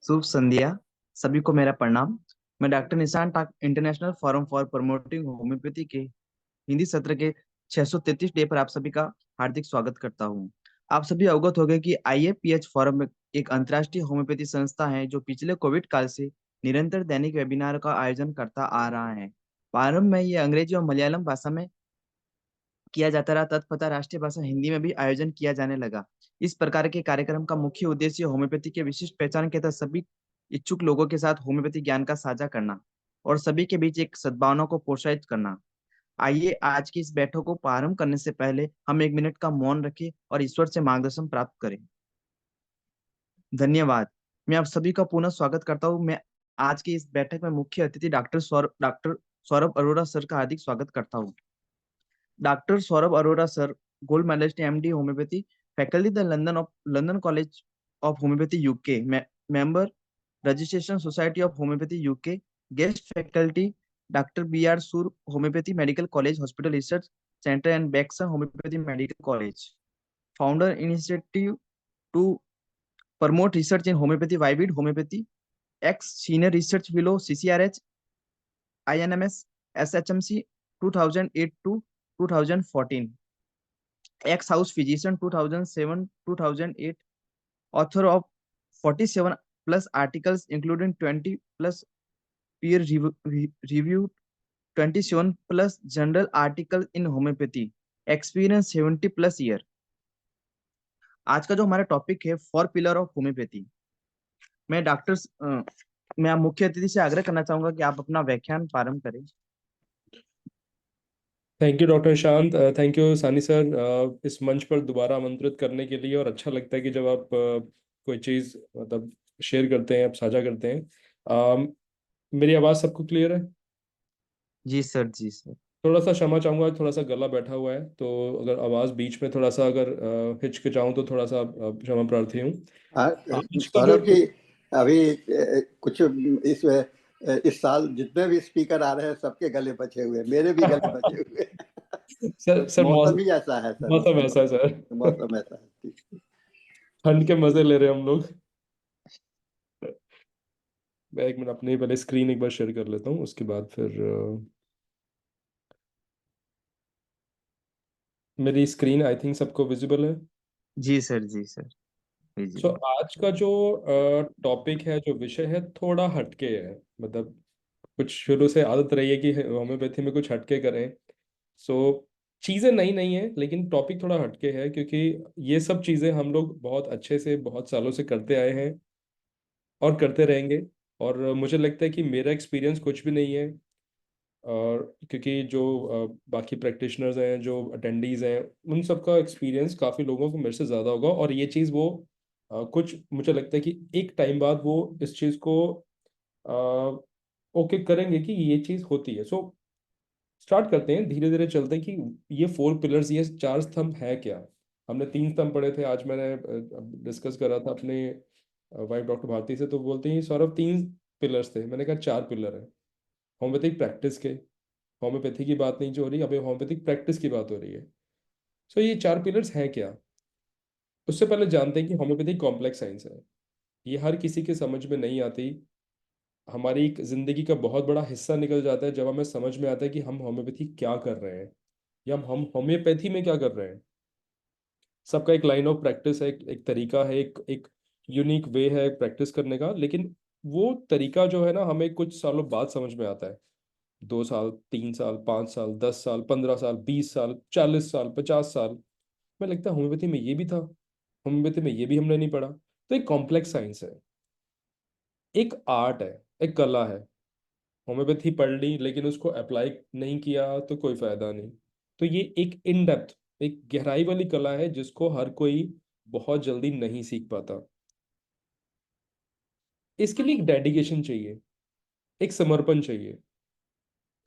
शुभ संध्या। सभी को मेरा प्रणाम। मैं doctor Nishan Tak international forum for promoting homeopathy के हिंदी सत्र के 633 डे पर आप सभी का हार्दिक स्वागत करता हूं। आप सभी अवगत हो गए कि आईएपीएच फोरम एक अंतर्राष्ट्रीय होम्योपैथी संस्था है जो पिछले कोविड काल से निरंतर दैनिक वेबिनार का आयोजन करता आ रहा है। प्रारंभ में ये अंग्रेजी और मलयालम भाषा में किया जाता रहा, तत्पश्चात राष्ट्रीय भाषा हिंदी में भी आयोजन किया जाने लगा। इस प्रकार के कार्यक्रम का मुख्य उद्देश्य होम्योपैथी के विशिष्ट पहचान के तहत सभी इच्छुक लोगों के साथ होम्योपैथी ज्ञान का साझा करना और सभी के बीच एक सद्भावना को प्रोत्साहित करना। आइए आज की इस बैठक को प्रारंभ करने से पहले हम 1 मिनट का मौन रखें और ईश्वर से मार्गदर्शन प्राप्त करें। धन्यवाद। मैं आप सभी का पुनः स्वागत करता हूँ। मैं आज की इस बैठक में मुख्य अतिथि डॉक्टर सौरभ अरोड़ा सर का हार्दिक स्वागत करता हूँ। Doctor Saurabh Arora sir, gold medalist MD homeopathy, faculty the London college of homeopathy UK, member registration society of homeopathy UK, guest faculty doctor B R Sur homeopathy medical college hospital research centre and Bakson homeopathy medical college, founder initiative to promote research in homeopathy vivid homeopathy, ex senior research fellow CCRH INMS SHMC 2008 to 2014, ex-house physician 2007-2008, author of 47 plus articles including 20 plus peer reviewed, 27 plus journal articles in homeopathy, experience 70 plus year। आज का जो हमारा topic है 4 pillar of homeopathy. मैं doctor मैं मुख्य अतिथि से आग्रह करना चाहूंगा कि आप अपना व्याख्यान प्रारंभ करें। थैंक यू डॉक्टर शांत। थैंक यू सानी सर इस मंच पर दोबारा आमंत्रित करने के लिए। और अच्छा लगता है कि जब आप कोई चीज़ मतलब शेयर करते हैं, आप साझा करते हैं। मेरी आवाज़ सबको क्लियर है? जी सर, जी सर। थोड़ा सा क्षमा चाहूँगा, थोड़ा सा गला बैठा हुआ है, तो अगर आवाज़ बीच में थोड़ा सा अगर हिचकिचाऊँ तो थोड़ा सा क्षमा प्रार्थी हूँ। आज का जो सौरभ जी, अभी कुछ इस साल जितने भी स्पीकर आ रहे हैं सबके गले बचे हुए, मेरे भी गले बचे हुए सर मौसम ही ऐसा है सर, मौसम ऐसा है सर। मौसम ऐसा है। ठंड के मजे ले रहे हैं हम लोग। मैं 1 मिनट अपनी पहले स्क्रीन एक बार शेयर कर लेता हूँ, उसके बाद फिर मेरी स्क्रीन आई थिंक सबको विजिबल है। जी सर, जी सर। सो आज का जो टॉपिक है, जो विषय है, थोड़ा हटके है। मतलब कुछ शुरू से आदत रही है कि होम्योपैथी में कुछ हटके करें। सो चीज़ें नई नहीं है, लेकिन टॉपिक थोड़ा हटके है, क्योंकि ये सब चीज़ें हम लोग बहुत अच्छे से बहुत सालों से करते आए हैं और करते रहेंगे। और मुझे लगता है कि मेरा एक्सपीरियंस कुछ भी नहीं है। और क्योंकि जो बाकी प्रैक्टिशनर्स हैं, जो अटेंडीज हैं, उन सबका एक्सपीरियंस काफ़ी लोगों को मेरे से ज़्यादा होगा। और ये चीज़ वो कुछ मुझे लगता है कि एक टाइम बाद वो इस चीज़ को ओके करेंगे कि ये चीज़ होती है। सो स्टार्ट करते हैं, धीरे धीरे चलते हैं कि ये 4 पिलर्स, ये 4 स्तंभ है क्या। हमने 3 स्तंभ पढ़े थे। आज मैंने डिस्कस करा था अपने वाइफ डॉक्टर भारती से, तो बोलते हैं सौरभ 3 पिलर्स थे। मैंने कहा 4 पिलर है होम्योपैथिक प्रैक्टिस के। होम्योपैथी की बात नहीं जो हो रही, अभी होम्योपैथिक प्रैक्टिस की बात हो रही है। सो ये 4 पिलर्स हैं क्या। उससे पहले जानते हैं कि होम्योपैथी कॉम्प्लेक्स साइंस है। ये हर किसी के समझ में नहीं आती। हमारी एक जिंदगी का बहुत बड़ा हिस्सा निकल जाता है जब हमें समझ में आता है कि हम होम्योपैथी क्या कर रहे हैं, या हम होम्योपैथी में क्या कर रहे हैं। सबका एक लाइन ऑफ प्रैक्टिस है, एक तरीका है, एक यूनिक वे है प्रैक्टिस करने का। लेकिन वो तरीका जो है ना, हमें कुछ सालों बाद समझ में आता है। 2 साल, 3 साल, 5 साल, 10 साल, 15 साल, 20 साल, 40 साल, 50 साल में लगता है होम्योपैथी में ये भी था, होम्योपैथी में ये भी हमने नहीं पढ़ा। तो एक कॉम्प्लेक्स साइंस है, एक आर्ट है, एक कला है। होम्योपैथी पढ़ ली लेकिन उसको अप्लाई नहीं किया तो कोई फायदा नहीं। तो ये एक इन डेप्थ, एक गहराई वाली कला है जिसको हर कोई बहुत जल्दी नहीं सीख पाता। इसके लिए एक डेडिकेशन चाहिए, एक समर्पण चाहिए।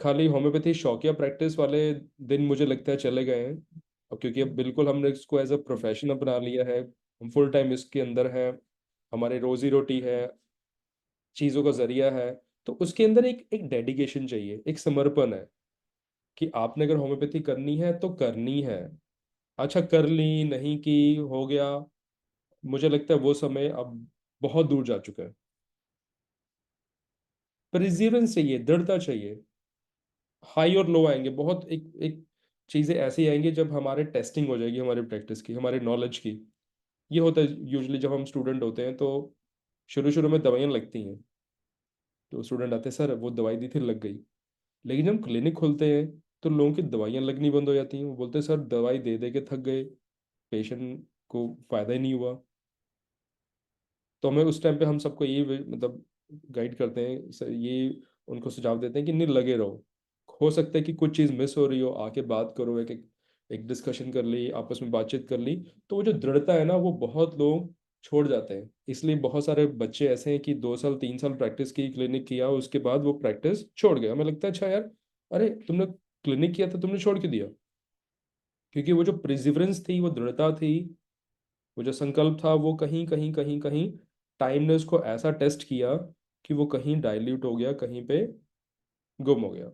खाली होम्योपैथी शौकिया प्रैक्टिस वाले दिन मुझे लगता है चले गए हैं। और क्योंकि अब बिल्कुल हमने इसको एज अ प्रोफेशन अपना लिया है, हम फुल टाइम इसके अंदर है, हमारी रोजी रोटी है, चीज़ों का जरिया है। तो उसके अंदर एक एक डेडिकेशन चाहिए, एक समर्पण है कि आपने अगर होम्योपैथी करनी है तो करनी है। अच्छा, कर ली नहीं की, हो गया, मुझे लगता है वो समय अब बहुत दूर जा चुका है। परसिवरेंस चाहिए, दृढ़ता चाहिए। हाई और लो आएंगे, बहुत एक एक चीज़ें ऐसी आएंगी जब हमारे टेस्टिंग हो जाएगी हमारी प्रैक्टिस की, हमारी नॉलेज की। ये होता है यूजुअली जब हम स्टूडेंट होते हैं, तो शुरू शुरू में दवाइयाँ लगती हैं, तो स्टूडेंट आते हैं, सर वो दवाई दी थी लग गई। लेकिन जब हम क्लिनिक खोलते हैं तो लोगों की दवाइयाँ लगनी बंद हो जाती हैं। वो बोलते हैं सर दवाई दे दे के थक गए, पेशेंट को फायदा ही नहीं हुआ। तो हमें उस टाइम पे हम सबको ये मतलब गाइड करते हैं सर, ये उनको सुझाव देते हैं कि नहीं लगे रहो। हो सकता है कि कुछ चीज़ मिस हो रही हो, आके बात करो, एक डिस्कशन कर ली, आपस में बातचीत कर ली, तो वो जो दृढ़ता है ना वो बहुत लोग छोड़ जाते हैं। इसलिए बहुत सारे बच्चे ऐसे हैं कि 2 साल 3 साल प्रैक्टिस की, क्लिनिक किया, उसके बाद वो प्रैक्टिस छोड़ गए। हमें लगता है अच्छा यार, अरे तुमने क्लिनिक किया था, तुमने छोड़ क्यों दिया? क्योंकि वो जो प्रिजिवरेंस थी, वो दृढ़ता थी, वो जो संकल्प था, वो कहीं कहीं कहीं कहीं टाइम ने उसको ऐसा टेस्ट किया कि वो कहीं डाइल्यूट हो गया, कहीं पे गुम हो गया।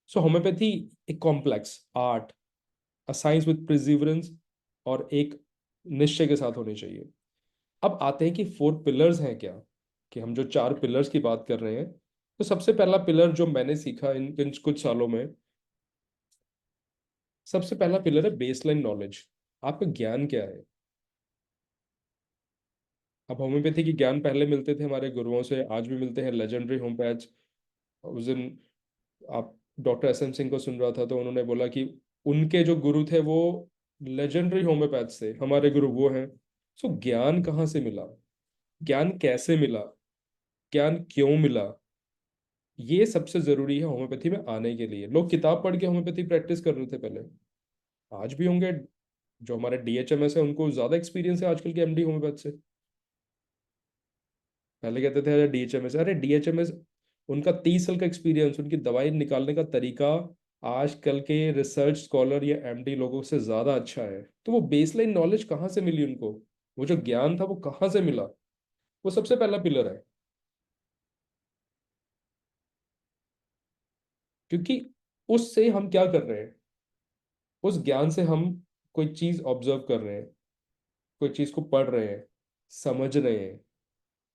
सो होम्योपैथी एक complex art, a science with perseverance, और एक निश्चय के साथ होनी चाहिए। अब आते हैं कि 4 पिलर्स हैं क्या, कि हम जो 4 पिलर्स की बात कर रहे हैं। तो सबसे पहला पिलर जो मैंने सीखा इन कुछ सालों में, सबसे पहला पिलर है बेसलाइन नॉलेज। आपका ज्ञान क्या है? अब होम्योपैथी की ज्ञान पहले मिलते थे हमारे गुरुओं से, आज भी मिलते हैं, लेजेंडरी होम्योपैथ्स। उस दिन आप डॉक्टर एस एन सिंह को सुन रहा था, तो उन्होंने बोला कि उनके जो गुरु थे वो लेजेंडरी होम्योपैथ्स थे, हमारे गुरु वो हैं। सो ज्ञान कहाँ से मिला, ज्ञान कैसे मिला, ज्ञान क्यों मिला, ये सबसे जरूरी है होम्योपैथी में आने के लिए। लोग किताब पढ़ के होम्योपैथी प्रैक्टिस कर रहे थे पहले, आज भी होंगे। जो हमारे डीएचएमएस है उनको ज्यादा एक्सपीरियंस है आजकल के एमडी होम्योपैथ से। पहले कहते थे अरे डीएचएमएस, अरे डीएचएमएस, उनका 30 साल का एक्सपीरियंस, उनकी दवाई निकालने का तरीका आजकल के रिसर्च स्कॉलर या एमडी लोगों से ज्यादा अच्छा है। तो वो बेसलाइन नॉलेज कहाँ से मिली उनको, वो जो ज्ञान था वो कहाँ से मिला? वो सबसे पहला पिलर है। क्योंकि उससे हम क्या कर रहे हैं, उस ज्ञान से हम कोई चीज ऑब्जर्व कर रहे हैं, कोई चीज को पढ़ रहे हैं, समझ रहे हैं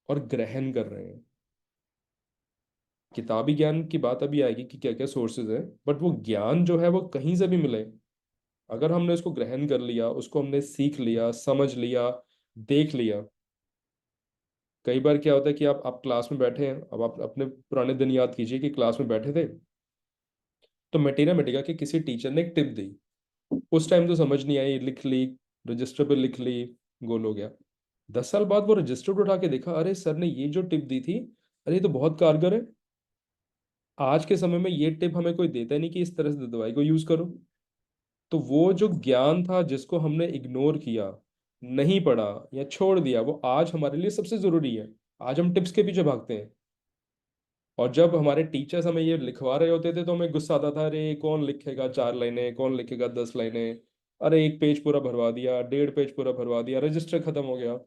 और ग्रहण कर रहे हैं। किताबी ज्ञान की बात अभी आएगी कि क्या क्या सोर्सेज है, बट वो ज्ञान जो है वो कहीं से भी मिले, अगर हमने उसको ग्रहण कर लिया, उसको हमने सीख लिया, समझ लिया, देख लिया। कई बार क्या होता है कि आप क्लास में बैठे हैं, अब आप अपने पुराने दिन याद कीजिए कि क्लास में बैठे थे, तो मिटेरा मिटेगा कि किसी टीचर ने एक टिप दी, उस टाइम तो समझ नहीं आई, लिख ली, रजिस्टर पे लिख ली, गोल हो गया। 10 साल बाद वो रजिस्टर उठा के देखा, अरे सर ने ये जो टिप दी थी, अरे ये तो बहुत कारगर है। आज के समय में ये टिप हमें कोई देता ही नहीं कि इस तरह से दवाई को यूज करो। तो वो जो ज्ञान था जिसको हमने इग्नोर किया, नहीं पढ़ा या छोड़ दिया, वो आज हमारे लिए सबसे जरूरी है। आज हम टिप्स के पीछे भागते हैं, और जब हमारे टीचर्स हमें ये लिखवा रहे होते थे तो हमें गुस्सा आता था, अरे कौन लिखेगा 4 लाइनें, कौन लिखेगा 10 लाइनें, अरे एक पेज पूरा भरवा दिया, 1.5 पेज पूरा भरवा दिया, रजिस्टर खत्म हो गया।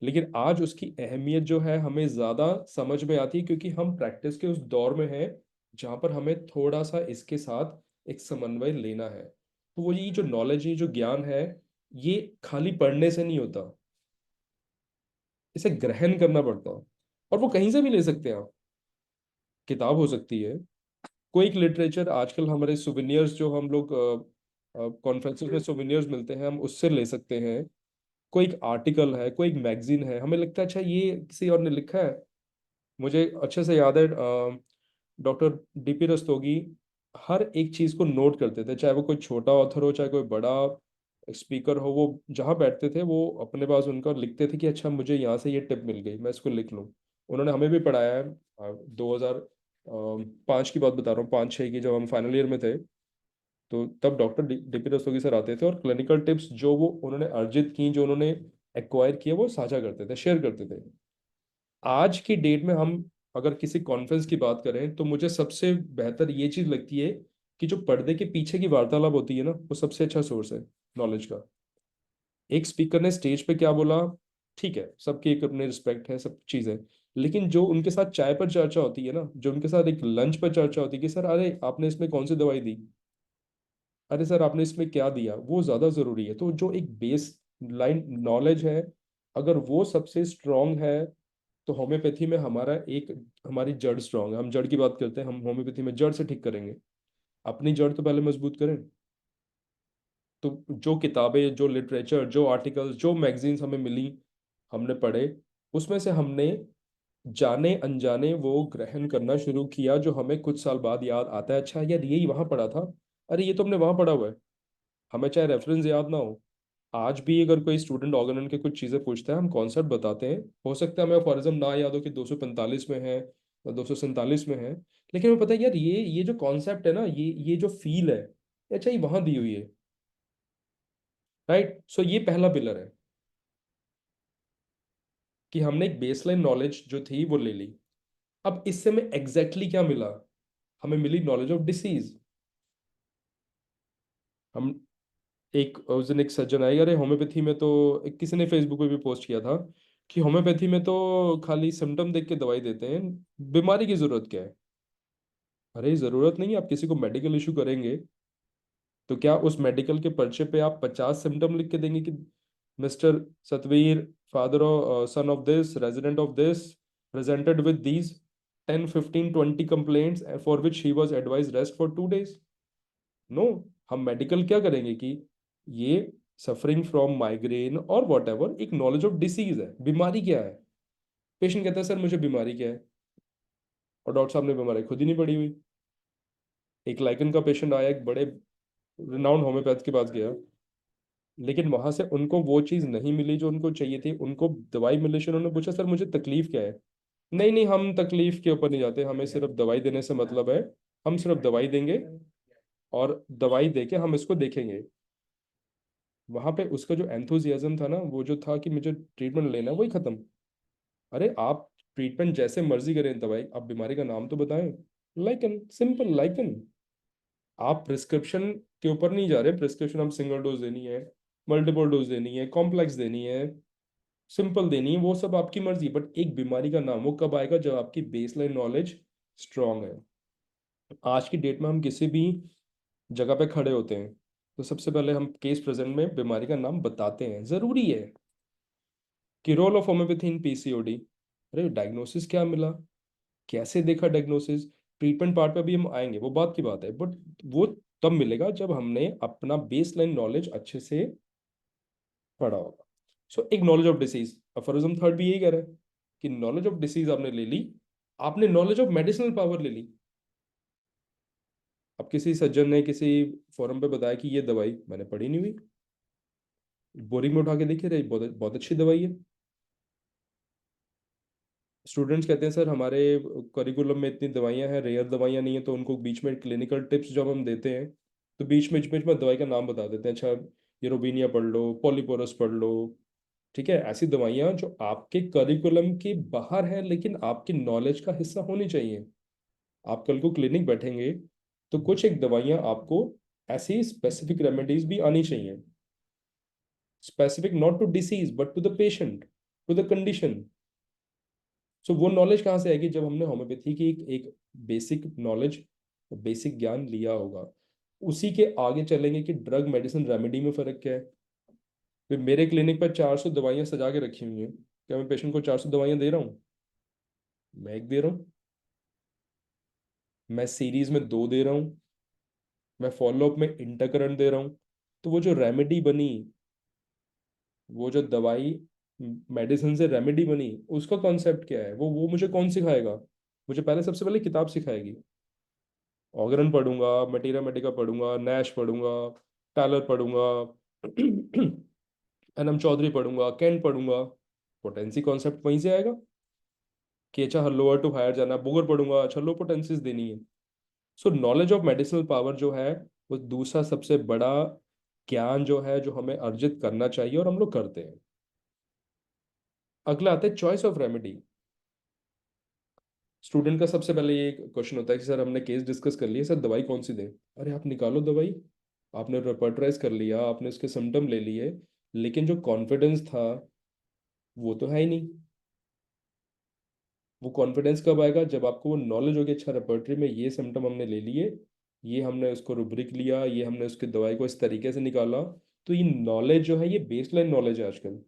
लेकिन आज उसकी अहमियत जो है हमें ज़्यादा समझ में आती है, क्योंकि हम प्रैक्टिस के उस दौर में हैं जहाँ पर हमें थोड़ा सा इसके साथ एक समन्वय लेना है। तो वो ये जो नॉलेज, ये जो ज्ञान है, ये खाली पढ़ने से नहीं होता, इसे ग्रहण करना पड़ता है। और वो कहीं से भी ले सकते हैं आप, किताब हो सकती है, कोई एक लिटरेचर, आजकल हमारे सुविनियर्स जो हम लोग कॉन्फ्रेंसेस में सुविनियर्स मिलते हैं, हम उससे ले सकते हैं। कोई एक आर्टिकल है, कोई एक मैगजीन है, हमें लगता है अच्छा ये किसी और ने लिखा है। मुझे अच्छे से याद है, डॉक्टर डीपी रस्तोगी हर एक चीज़ को नोट करते थे, चाहे वो कोई छोटा ऑथर हो, चाहे कोई बड़ा स्पीकर हो, वो जहाँ बैठते थे वो अपने पास उनका लिखते थे कि अच्छा मुझे यहाँ से ये टिप मिल गई, मैं इसको लिख लूँ। उन्होंने हमें भी पढ़ाया है। 2005 की बात बता रहा हूँ, 5-6 की, जब हम फाइनल ईयर में थे, तो तब डॉक्टर डीपी रस्तोगी सर आते थे और क्लिनिकल टिप्स जो वो उन्होंने अर्जित की, जो उन्होंने एक्वायर किए, वो साझा करते थे, शेयर करते थे। आज की डेट में हम अगर किसी कॉन्फ्रेंस की बात करें, तो मुझे सबसे बेहतर ये चीज लगती है कि जो पर्दे के पीछे की वार्तालाप होती है ना, वो सबसे अच्छा सोर्स है नॉलेज का। एक स्पीकर ने स्टेज पे क्या बोला, ठीक है, सबकी एक अपनी रिस्पेक्ट है, सब चीज़ है। लेकिन जो उनके साथ चाय पर चर्चा होती है ना, जो उनके साथ एक लंच पर चर्चा होती है कि सर अरे आपने इसमें कौन सी दवाई दी, अरे सर आपने इसमें क्या दिया, वो ज़्यादा ज़रूरी है। तो जो एक बेस लाइन नॉलेज है, अगर वो सबसे स्ट्रांग है, तो होम्योपैथी में हमारी जड़ स्ट्रांग है, हम जड़ की बात करते हैं, हम होम्योपैथी में जड़ से ठीक करेंगे। अपनी जड़ तो पहले मजबूत करें। तो जो किताबें, जो लिटरेचर, जो आर्टिकल्स, जो मैगजीन्स हमें मिली, हमने पढ़े, उसमें से हमने जाने अनजाने वो ग्रहण करना शुरू किया, जो हमें कुछ साल बाद याद आता है, अच्छा यार यही वहां पढ़ा था, अरे ये तो हमने वहां पढ़ा हुआ है। हमें चाहे रेफरेंस याद ना हो, आज भी अगर कोई स्टूडेंट ऑर्गेनन के कुछ चीज़ें पूछता है, हम कॉन्सेप्ट बताते हैं, हो सकता है हमें फॉरिज्म ना याद हो कि 245 में है या 247 में है, लेकिन हमें पता है यार ये जो कॉन्सेप्ट है ना, ये जो फील है, अच्छा ये वहां दी हुई है। राइट, सो ये पहला पिलर है कि हमने एक बेसलाइन नॉलेज जो थी वो ले ली। अब इससे हमें एग्जैक्टली क्या मिला? हमें मिली नॉलेज ऑफ डिसीज। हम उस दिन एक सज्जन आए, अरे होम्योपैथी में तो, किसी ने फेसबुक पे भी पोस्ट किया था कि होम्योपैथी में तो खाली सिम्टम देख के दवाई देते हैं, बीमारी की जरूरत क्या है? अरे जरूरत नहीं है, आप किसी को मेडिकल इशू करेंगे तो क्या उस मेडिकल के पर्चे पे आप 50 सिम्टम लिख के देंगे कि mister Satveer, father son of this, resident of this, presented with these 10 15 20 complaints for which he was advised rest for 2 days? No, हम मेडिकल क्या करेंगे कि ये सफरिंग फ्रॉम माइग्रेन और वॉट एवर, एक नॉलेज ऑफ डिसीज है, बीमारी क्या है। पेशेंट कहता है सर मुझे बीमारी क्या है, और डॉक्टर साहब ने बीमारी खुद ही नहीं पड़ी हुई। एक लाइकन का पेशेंट आया, एक बड़े रिनाउंड होम्योपैथ के पास गया, लेकिन वहां से उनको वो चीज नहीं मिली जो उनको चाहिए थी। उनको दवाई मिलने से उन्होंने पूछा सर मुझे तकलीफ क्या है? नहीं नहीं, हम तकलीफ के ऊपर नहीं जाते, हमें सिर्फ दवाई देने से मतलब है, हम सिर्फ दवाई देंगे और दवाई देके हम इसको देखेंगे। वहां पे उसका जो एंथुजियाज्म था ना, वो जो था कि मुझे ट्रीटमेंट लेना है, वही खत्म। अरे आप ट्रीटमेंट जैसे मर्जी करें, दवाई आप बीमारी का नाम तो बताएं। Lichen, simple lichen. आप प्रिस्क्रिप्शन के ऊपर नहीं जा रहे, प्रिस्क्रिप्शन आप सिंगल डोज देनी है, मल्टीपल डोज देनी है, कॉम्प्लेक्स देनी है, सिंपल देनी है, वो सब आपकी मर्जी, बट एक बीमारी का नाम वो कब आएगा? जब आपकी बेसलाइन नॉलेज स्ट्रांग है। आज की डेट में हम किसी भी जगह पे खड़े होते हैं तो सबसे पहले हम केस प्रेजेंट में बीमारी का नाम बताते हैं, जरूरी है। कि role of homoeopathy in PCOD, अरे डायग्नोसिस क्या मिला, कैसे देखा डायग्नोसिस, ट्रीटमेंट पार्ट पे भी हम आएंगे, वो बात की बात है, बट वो तब मिलेगा जब हमने अपना बेसलाइन नॉलेज अच्छे से पढ़ा होगा। सो एक knowledge of disease, aphorism third भी यही कह रहा है कि नॉलेज ऑफ डिसीज आपने ले ली, आपने नॉलेज ऑफ मेडिसिनल पावर ले ली। अब किसी सज्जन ने किसी फोरम पे बताया कि ये दवाई मैंने पढ़ी नहीं हुई, बोरी में उठा के देखी, रही बहुत बहुत अच्छी दवाई है। स्टूडेंट्स कहते हैं सर हमारे करिकुलम में इतनी दवाइयां हैं, रेयर दवाइयां नहीं है, तो उनको बीच में क्लिनिकल टिप्स जब हम देते हैं तो बीच में दवाई का नाम बता देते हैं, अच्छा ये रोबीनिया पढ़ लो, पॉलीपोरस पढ़ लो। ठीक है, ऐसी दवाइयां जो आपके करिकुलम के बाहर है लेकिन आपकी नॉलेज का हिस्सा होनी चाहिए। आप कल को क्लिनिक बैठेंगे तो कुछ एक दवाइयां आपको ऐसी स्पेसिफिक रेमेडीज भी आनी चाहिए, specific not to disease but to the patient, to the condition. So वो नॉलेज कहाँ से आएगी? जब हमने होम्योपैथी की एक बेसिक नॉलेज, बेसिक ज्ञान लिया होगा। उसी के आगे चलेंगे कि ड्रग मेडिसिन रेमेडी में फर्क क्या है। फिर मेरे क्लिनिक पर 400 दवाइयां सजा के रखी हुई हैं, क्या मैं पेशेंट को 400 दवाइयां दे रहा हूँ? मैं एक दे रहा हूँ, मैं सीरीज में 2 दे रहा हूँ, मैं फॉलोअप में इंटरकरेंट दे रहा हूँ। तो वो जो रेमेडी बनी, वो जो दवाई मेडिसिन से रेमेडी बनी, उसका कॉन्सेप्ट क्या है, वो मुझे कौन सिखाएगा? मुझे पहले, सबसे पहले किताब सिखाएगी। ऑगरन पढ़ूंगा, मटीरिया मेडिका पढ़ूंगा, नैश पढ़ूंगा, टालर पढ़ूंगा, एनएम चौधरी पढ़ूंगा, केंट पढ़ूंगा, पोटेंसी कॉन्सेप्ट वहीं से आएगा कि अच्छा लोअर टू हायर जाना। बुगर पढ़ूंगा, अच्छा लो पोटेंसीज देनी है। सो नॉलेज ऑफ मेडिसिनल पावर जो है, वो दूसरा सबसे बड़ा ज्ञान जो है, जो हमें अर्जित करना चाहिए और हम लोग करते हैं। अगला आता है चॉइस ऑफ रेमेडी। स्टूडेंट का सबसे पहले ये क्वेश्चन होता है कि सर हमने केस डिस्कस कर लिया, सर दवाई कौन सी दें? अरे आप निकालो दवाई, आपने रेपर्टराइज कर लिया, आपने उसके सिम्टम ले लिए, लेकिन जो कॉन्फिडेंस था वो तो है ही नहीं। वो कॉन्फिडेंस कब आएगा? जब आपको वो नॉलेज होगी, अच्छा रेपर्टरी में ये सिम्टम हमने ले लिए, ये हमने उसको रुब्रिक लिया, ये हमने उसकी दवाई को इस तरीके से निकाला। तो ये नॉलेज जो है, ये बेसलाइन नॉलेज है। आजकल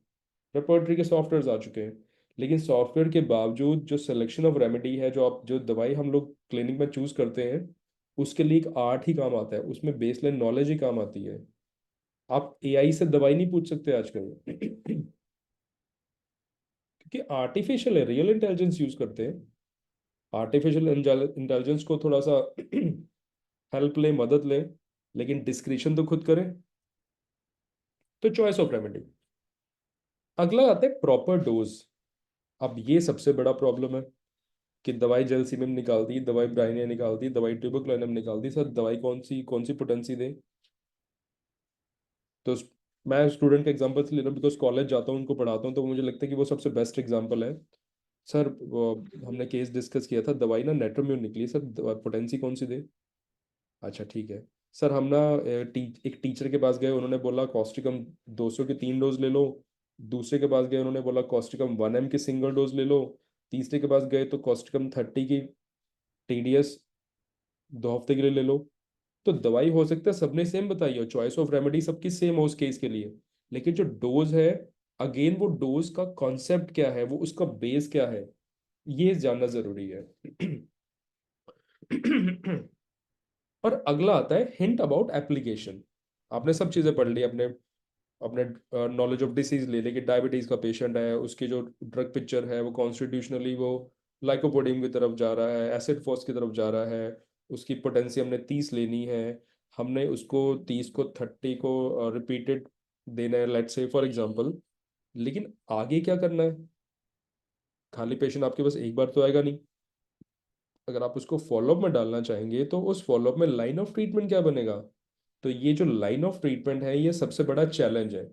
रेपर्टरी के सॉफ्टवेयर आ चुके हैं, लेकिन सॉफ्टवेयर के बावजूद जो सिलेक्शन ऑफ रेमेडी है, जो दवाई हम लोग क्लिनिक में चूज करते हैं, उसके लिए एक आर्ट ही काम आता है, उसमें बेसलाइन नॉलेज ही काम आती है। आप एआई से दवाई नहीं पूछ सकते आजकल क्योंकि आर्टिफिशियल है, रियल इंटेलिजेंस यूज करते हैं। आर्टिफिशियल इंटेलिजेंस को थोड़ा सा हेल्प ले, मदद ले, लेकिन डिस्क्रिप्शन तो खुद करें। तो चॉइस ऑफ रेमेडी। अगला आता है प्रॉपर डोज। अब ये सबसे बड़ा प्रॉब्लम है कि दवाई जेलसिमिम निकाल दी, दवाई ब्राइनिया निकाल दी, दवाई ट्यूबरक्लोनिम निकाल दी, सर दवाई कौन सी पोटेंसी दे। तो मैं स्टूडेंट का एग्जांपल ले रहा हूँ बिकॉज कॉलेज जाता हूँ, उनको पढ़ाता हूँ, तो मुझे लगता है कि वो सबसे बेस्ट एग्जांपल है। सर वो हमने केस डिस्कस किया था, दवाई ना नेट्रोम्यून निकली, सर पोटेंसी कौन सी दे। अच्छा ठीक है सर, हम ना एक टीचर के पास गए, उन्होंने बोला कॉस्टिकम 200 के 3 डोज ले लो। दूसरे के पास गए, उन्होंने बोला कॉस्टिकम 1 mg के सिंगल डोज ले लो। तीसरे के पास गए तो कॉस्टिकम 30 की TDS 2 हफ्ते के लिए ले लो। तो दवाई हो सकता है सबने सेम बताई हो, चॉइस ऑफ रेमेडी सबकी सेम हो उस केस के लिए, लेकिन जो डोज है, अगेन वो डोज का कॉन्सेप्ट क्या है, वो उसका बेस क्या है, ये जानना जरूरी है। और अगला आता है हिंट अबाउट एप्लीकेशन। आपने सब चीजें पढ़ ली, अपने अपने नॉलेज ऑफ डिसीज ले ली कि डायबिटीज का पेशेंट है, उसकी जो ड्रग पिक्चर है वो कॉन्स्टिट्यूशनली वो लाइकोपोडियम की तरफ जा रहा है, एसिड फॉस की तरफ जा रहा है, उसकी पोटेंसी हमने 30 लेनी है, हमने उसको 30 को 30 को रिपीटेड देना है, लेट्स से फॉर एग्जांपल। लेकिन आगे क्या करना है, खाली पेशेंट आपके पास एक बार तो आएगा नहीं। अगर आप उसको फॉलोअप में डालना चाहेंगे तो उस फॉलोअप में लाइन ऑफ ट्रीटमेंट क्या बनेगा। तो ये जो लाइन ऑफ ट्रीटमेंट है, ये सबसे बड़ा चैलेंज है।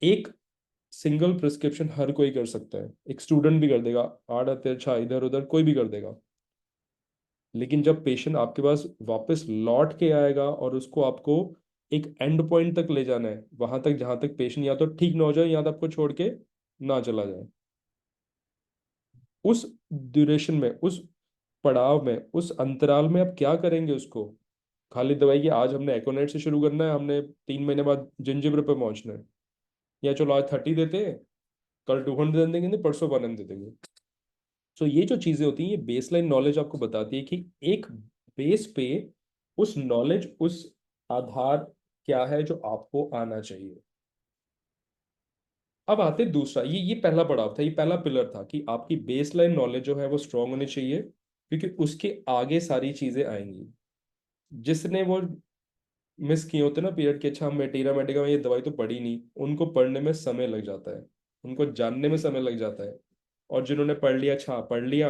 एक सिंगल प्रिस्क्रिप्शन हर कोई कर सकता है, एक स्टूडेंट भी कर देगा, आड़ अच्छा इधर उधर कोई भी कर देगा। लेकिन जब पेशेंट आपके पास वापस लौट के आएगा और उसको आपको एक एंड पॉइंट तक ले जाना है, वहां तक जहां तक पेशेंट या तो ठीक ना हो जाए या तो आपको छोड़ के ना चला जाए, उस ड्यूरेशन में, उस पड़ाव में, उस अंतराल में आप क्या करेंगे उसको। खाली दवाई की आज हमने एकोनेट से शुरू करना है, हमने 3 महीने बाद जिंजिब्र पे पहुंचना है, या चलो आज 30 देते हैं, कल 200 दे देंगे, परसों 1 mg दे देंगे। सो ये जो चीजें होती हैं, ये बेसलाइन नॉलेज आपको बताती है कि एक बेस पे उस नॉलेज, उस आधार क्या है जो आपको आना चाहिए। अब आते दूसरा, ये पहला पड़ाव था, ये पहला पिलर था कि आपकी बेसलाइन नॉलेज जो है वो स्ट्रांग होनी चाहिए, क्योंकि उसके आगे सारी चीजें आएंगी। जिसने वो मिस किए होते ना पीरियड के, अच्छा हम मेटीरा मेडिका में ये दवाई तो पढ़ी नहीं, उनको पढ़ने में समय लग जाता है, उनको जानने में समय लग जाता है। और जिन्होंने पढ़ लिया, अच्छा पढ़ लिया,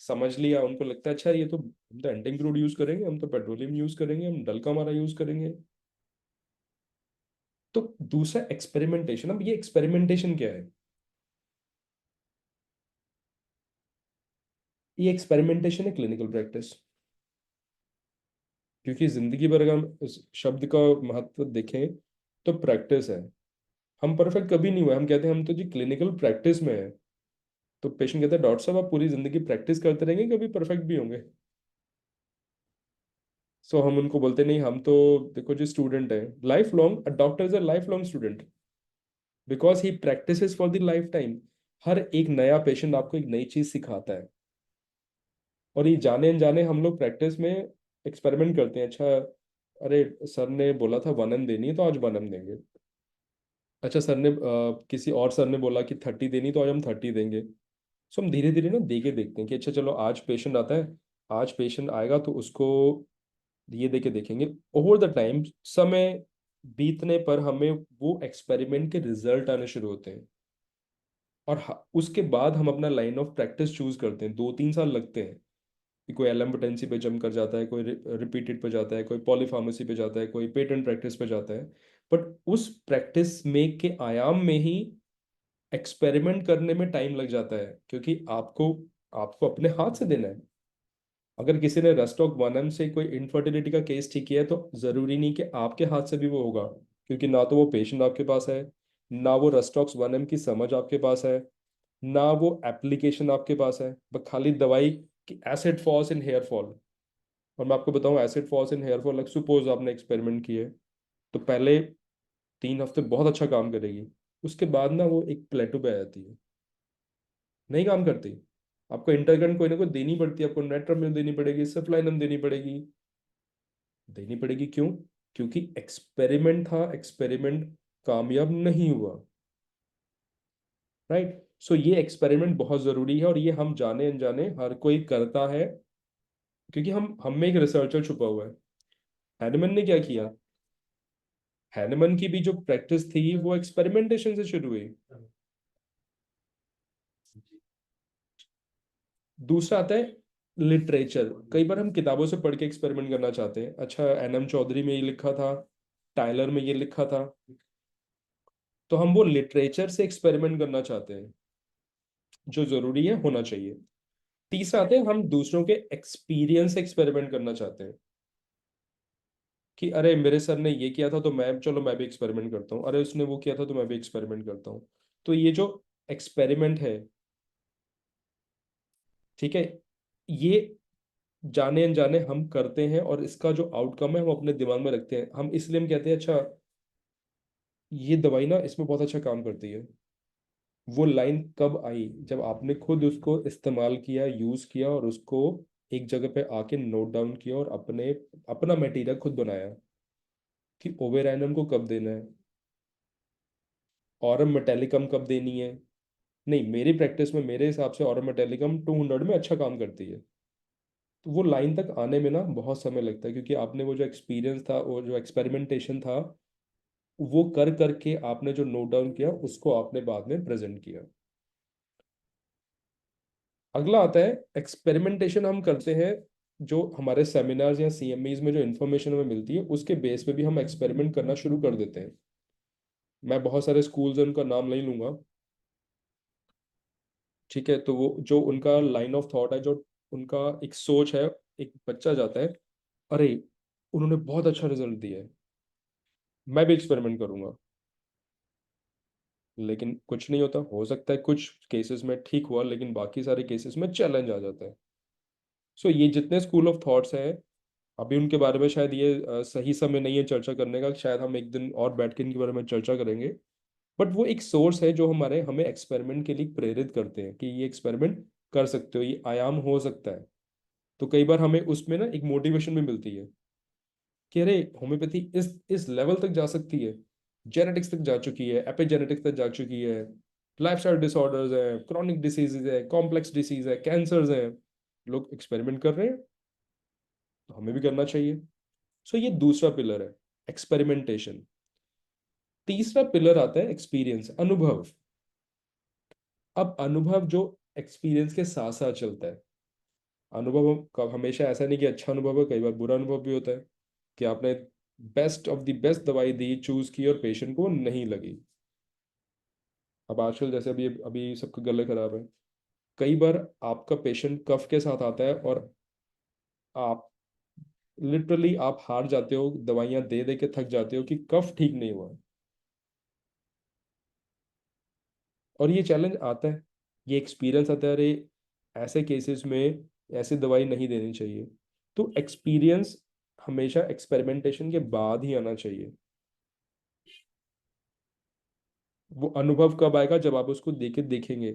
समझ लिया, उनको लगता है अच्छा ये तो हम तो एंटिंग क्रूड यूज करेंगे, हम तो पेट्रोलियम यूज करेंगे, हम डल्का मारा यूज करेंगे। तो दूसरा एक्सपेरिमेंटेशन। अब ये एक्सपेरिमेंटेशन क्या है, ये एक्सपेरिमेंटेशन है क्लिनिकल प्रैक्टिस। क्योंकि जिंदगी भर अगर हम उस शब्द का महत्व देखें तो प्रैक्टिस है। हम परफेक्ट कभी नहीं हुए, हम कहते हैं हम तो जी क्लिनिकल प्रैक्टिस में है। तो पेशेंट कहता है डॉक्टर साहब आप पूरी जिंदगी प्रैक्टिस करते रहेंगे, कभी परफेक्ट भी होंगे। सो हम उनको बोलते नहीं, हम तो देखो जो स्टूडेंट है lifelong, doctor is a lifelong student, because he practice for the lifetime. हर एक नया पेशेंट आपको एक नई चीज सिखाता है, और ये जाने अनजाने हम लोग प्रैक्टिस में एक्सपेरिमेंट करते हैं। अच्छा अरे सर ने बोला था 1 mg देनी है तो आज 1 mg देंगे। अच्छा सर ने किसी और सर ने बोला कि 30 देनी, तो आज हम 30 देंगे। सो हम धीरे धीरे ना दे के देखते हैं कि अच्छा चलो आज पेशेंट आता है, आज पेशेंट आएगा तो उसको ये दे के देखेंगे। ओवर द टाइम, समय बीतने पर हमें वो एक्सपेरिमेंट के रिजल्ट आने शुरू होते हैं, और उसके बाद हम अपना लाइन ऑफ प्रैक्टिस चूज करते हैं। 2-3 साल लगते हैं कि कोई एलएम पे जम कर जाता है, कोई रिपीटेड पे जाता है, कोई पॉलीफार्मेसी पे जाता है, कोई पेटेंट प्रैक्टिस पे जाता है। बट उस प्रैक्टिस में के आयाम में ही एक्सपेरिमेंट करने में टाइम लग जाता है, क्योंकि आपको आपको अपने हाथ से देना है। अगर किसी ने रेस्टॉक 1 mg से कोई इनफर्टिलिटी का केस ठीक किया है, तो जरूरी नहीं कि आपके हाथ से भी वो होगा, क्योंकि ना तो वो पेशेंट आपके पास है, ना वो रेस्टॉक्स 1 mg की समझ आपके पास है, ना वो एप्लीकेशन आपके पास है, बस खाली दवाई की acid falls in hair fall. और मैं आपको बताऊं, acid falls in hair fall, like suppose आपने एक्सपेरिमेंट किए, तो पहले 3 हफ्ते बहुत अच्छा काम करेगी, उसके बाद ना वो एक प्लेटो पे आ जाती है। नहीं काम करती। आपको इंटरकरेंट कोई ना कोई देनी पड़ती है, आपको नेट टर्मिनल देनी पड़ेगी, सप्लाई लाइन देनी पड़ेगी। देनी पड़ेगी क्यों? क्योंकि एक्सपेरिमेंट था, एक्सपेरिमेंट कामयाब नहीं हुआ। राइट। सो ये एक्सपेरिमेंट बहुत जरूरी है, और ये हम जाने अनजाने हर कोई करता है, क्योंकि हम में एक रिसर्चर छुपा हुआ है। हैनमन ने क्या किया? हैनमन की भी जो प्रैक्टिस थी वो एक्सपेरिमेंटेशन से शुरू हुई। दूसरा आता है लिटरेचर। कई बार हम किताबों से पढ़ के एक्सपेरिमेंट करना चाहते हैं। अच्छा, एनएम चौधरी में ये लिखा था, टाइलर में ये लिखा था, तो हम वो लिटरेचर से एक्सपेरिमेंट करना चाहते हैं, जो जरूरी है, होना चाहिए। तीसरा आते हैं हम दूसरों के एक्सपीरियंस से एक्सपेरिमेंट करना चाहते हैं, कि अरे मेरे सर ने ये किया था तो मैं, चलो मैं भी एक्सपेरिमेंट करता हूँ, अरे उसने वो किया था तो मैं भी एक्सपेरिमेंट करता हूँ। तो ये जो एक्सपेरिमेंट है, ठीक है, ये जाने अनजाने हम करते हैं, और इसका जो आउटकम है हम अपने दिमाग में रखते हैं। हम इसलिए हम कहते हैं अच्छा ये दवाई ना इसमें बहुत अच्छा काम करती है। वो लाइन कब आई? जब आपने खुद उसको इस्तेमाल किया, यूज किया, और उसको एक जगह पे आके नोट डाउन किया, और अपने अपना मटेरियल खुद बनाया कि ओवेराइनम को कब देना है, ऑरम मेटेलिकम कब देनी है। नहीं, मेरी प्रैक्टिस में मेरे हिसाब से ऑरम मेटेलिकम 200 में अच्छा काम करती है। तो वो लाइन तक आने में ना बहुत समय लगता है, क्योंकि आपने वो जो एक्सपीरियंस था, वो जो एक्सपेरिमेंटेशन था, वो कर करके आपने जो नोट डाउन किया उसको आपने बाद में प्रेजेंट किया। अगला आता है एक्सपेरिमेंटेशन हम करते हैं, जो हमारे सेमिनार्स या सीएमईज में जो इन्फॉर्मेशन हमें मिलती है उसके बेस पे भी हम एक्सपेरिमेंट करना शुरू कर देते हैं। मैं बहुत सारे स्कूल्स हैं, उनका नाम नहीं लूंगा, ठीक है, तो वो जो उनका लाइन ऑफ थॉट है, जो उनका एक सोच है, एक बच्चा जाता है, अरे उन्होंने बहुत अच्छा रिजल्ट दिया है, मैं भी एक्सपेरिमेंट करूंगा। लेकिन कुछ नहीं होता, हो सकता है कुछ केसेस में ठीक हुआ, लेकिन बाकी सारे केसेस में चैलेंज आ जाता है। सो ये जितने स्कूल ऑफ थॉट्स हैं, अभी उनके बारे में शायद ये सही समय नहीं है चर्चा करने का, शायद हम एक दिन और बैठ के इनके बारे में चर्चा करेंगे। बट वो एक सोर्स है जो हमें एक्सपेरिमेंट के लिए प्रेरित करते हैं, कि ये एक्सपेरिमेंट कर सकते हो, ये आयाम हो सकता है। तो कई बार हमें उसमें ना एक मोटिवेशन भी मिलती है, कि अरे होम्योपैथी इस लेवल तक जा सकती है, जेनेटिक्स तक जा चुकी है, एपिजेनेटिक्स तक जा चुकी है, लाइफस्टाइल डिसऑर्डर्स है, क्रॉनिक डिसीजेज है, कॉम्प्लेक्स डिसीज है, कैंसर्स हैं, लोग एक्सपेरिमेंट कर रहे हैं, तो हमें भी करना चाहिए। सो ये दूसरा पिलर है, एक्सपेरिमेंटेशन। तीसरा पिलर आता है एक्सपीरियंस, अनुभव। अब अनुभव जो एक्सपीरियंस के साथ साथ चलता है। अनुभव का हमेशा ऐसा नहीं कि अच्छा अनुभव है, कई बार बुरा अनुभव भी होता है, कि आपने बेस्ट ऑफ द बेस्ट दवाई दी, चूज की, और पेशेंट को वो नहीं लगी। अब आजकल जैसे अभी अभी सबका गले खराब है, कई बार आपका पेशेंट कफ के साथ आता है, और आप लिटरली आप हार जाते हो, दवाइयां दे दे के थक जाते हो, कि कफ ठीक नहीं हुआ। और ये चैलेंज आता है, ये एक्सपीरियंस आता है, अरे ऐसे केसेस में ऐसी दवाई नहीं देनी चाहिए। तो एक्सपीरियंस हमेशा एक्सपेरिमेंटेशन के बाद ही आना चाहिए। वो अनुभव कब आएगा? जब आप उसको देखे देखेंगे,